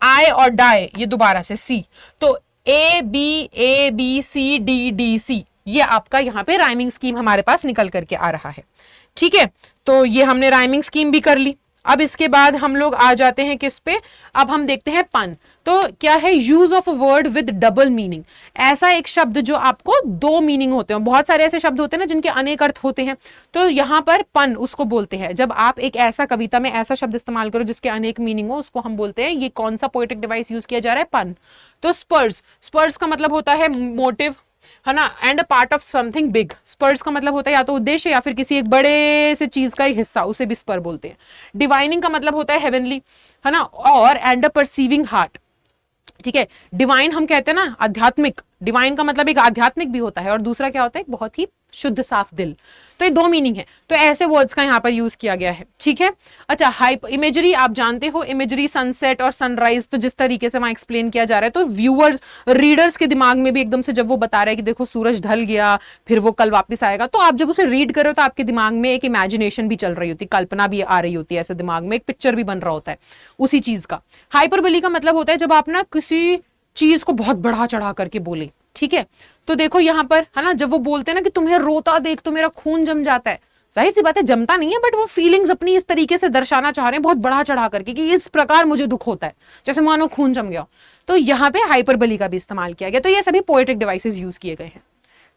आई और डाई, ये दोबारा से सी। तो A B C D D C, ये आपका यहाँ पे राइमिंग स्कीम हमारे पास निकल करके आ रहा है, ठीक है। तो ये हमने राइमिंग स्कीम भी कर ली। अब इसके बाद हम लोग आ जाते हैं किस पे? अब हम देखते हैं पन। तो क्या है? Use of a word with double meaning, ऐसा एक शब्द जो आपको 2 मीनिंग होते हैं। बहुत सारे ऐसे शब्द होते हैं ना जिनके अनेक अर्थ होते हैं, तो यहाँ पर पन उसको बोलते हैं। जब आप एक ऐसा कविता में ऐसा शब्द इस्तेमाल करो जिसके अनेक मीनिंग हो, उसको हम बोलते हैं, ये कौन सा पोएटिक डिवाइस यूज किया जा रहा है? पन। तो स्पर्स का मतलब होता है मोटिव, है ना, and a part of something big. Spurs का मतलब होता है या तो उद्देश्य या फिर किसी एक बड़े से चीज का एक हिस्सा, उसे भी स्पर बोलते हैं। डिवाइनिंग का मतलब होता है हेवनली, है ना, और एंड अ परसीविंग हार्ट, ठीक है। डिवाइन हम कहते हैं ना, आध्यात्मिक, डिवाइन का मतलब एक आध्यात्मिक भी होता है और दूसरा क्या होता है? एक बहुत ही शुद्ध साफ दिल। तो ये 2 मीनिंग है, तो ऐसे वर्ड्स का यहाँ पर यूज किया गया है, ठीक है। अच्छा, हाइप इमेजरी, आप जानते हो इमेजरी सनसेट और सनराइज, तो जिस तरीके से वहां एक्सप्लेन किया जा रहा है, तो व्यूअर्स, रीडर्स के दिमाग में भी एकदम से जब वो बता रहा है कि देखो सूरज ढल गया, फिर वो कल वापस आएगा, तो आप जब उसे रीड करो तो आपके दिमाग में एक इमेजिनेशन भी चल रही होती, कल्पना भी आ रही होती है, ऐसे दिमाग में एक पिक्चर भी बन रहा होता है उसी चीज का। हाइपरबोली का मतलब होता है जब आप ना किसी चीज को बहुत बढ़ा चढ़ा करके बोले, ठीक है। तो देखो यहाँ पर, है ना, जब वो बोलते हैं ना कि तुम्हें रोता देख तो मेरा खून जम जाता है, जाहिर सी बात है जमता नहीं है, बट वो फीलिंग्स अपनी इस तरीके से दर्शाना चाह रहे हैं, बहुत बढ़ा चढ़ा करके, कि इस प्रकार मुझे दुख होता है, जैसे मानो खून जम गया। तो यहाँ पे हाइपरबोली का भी इस्तेमाल किया गया। तो ये सभी पोएटिक डिवाइसेस यूज किए गए हैं,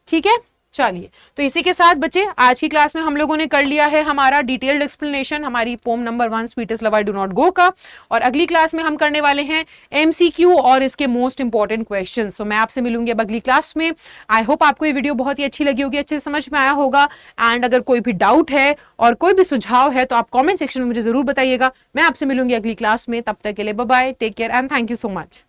ठीक है। चलिए, तो इसी के साथ बच्चे आज की क्लास में हम लोगों ने कर लिया है हमारा डिटेल्ड एक्सप्लेनेशन हमारी poem number 1 sweetest love I do not go का, और अगली क्लास में हम करने वाले हैं एमसीक्यू और इसके मोस्ट इंपॉर्टेंट क्वेश्चंस। तो मैं आपसे मिलूंगी अब अगली क्लास में। आई होप आपको ये वीडियो बहुत ही अच्छी लगी होगी, अच्छे से समझ में आया होगा। एंड अगर कोई भी डाउट है और कोई भी सुझाव है तो आप कॉमेंट सेक्शन में मुझे जरूर बताइएगा। मैं आपसे मिलूंगी अगली क्लास में, तब तक के लिए bye bye, take care and thank you so much.